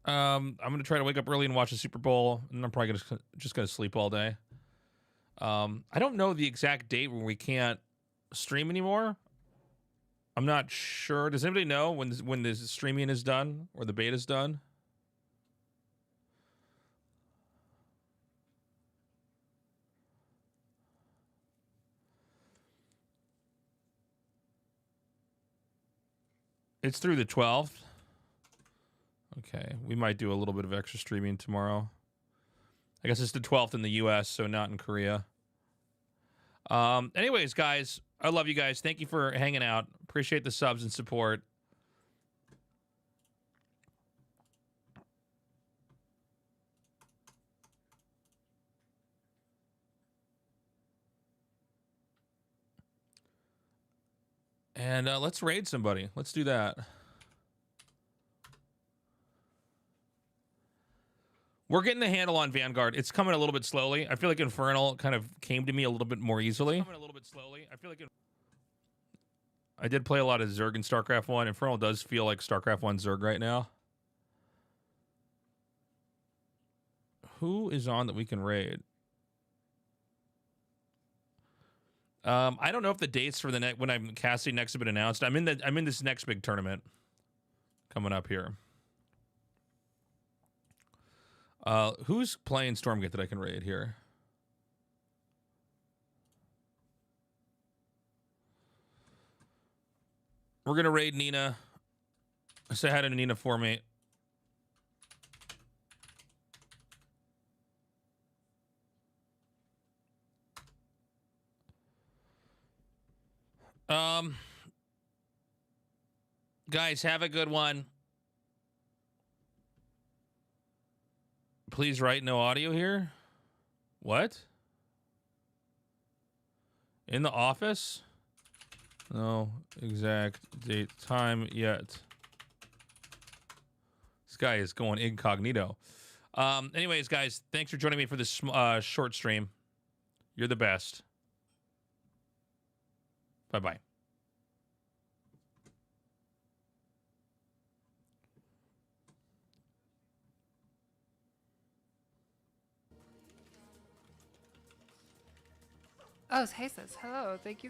I'm gonna try to wake up early and watch the Super Bowl, and I'm probably just gonna sleep all day. I don't know the exact date when we can't stream anymore. I'm not sure. Does anybody know when this streaming is done or the beta is done? It's through the 12th. Okay, we might do a little bit of extra streaming tomorrow. I guess it's the 12th in the US, so not in Korea. Anyways, guys, I love you guys. Thank you for hanging out. Appreciate the subs and support. And let's raid somebody. Let's do that. We're getting the handle on Vanguard. It's coming a little bit slowly. I feel like Infernal kind of came to me a little bit more easily. It's coming a little bit slowly. I feel like I did play a lot of Zerg in StarCraft 1. Infernal does feel like StarCraft 1 Zerg right now. Who is on that we can raid? I don't know if the dates for the when I'm casting next have been announced. I'm in this next big tournament coming up here. Who's playing Stormgate that I can raid here? We're gonna raid Nina. Say hi to Nina for me. Guys, have a good one. Please write no audio here. What? In the office? No exact date time yet. This guy is going incognito. Anyways, guys, thanks for joining me for this short stream. You're the best. Bye-bye. Oh, hey sis. Hello. Thank you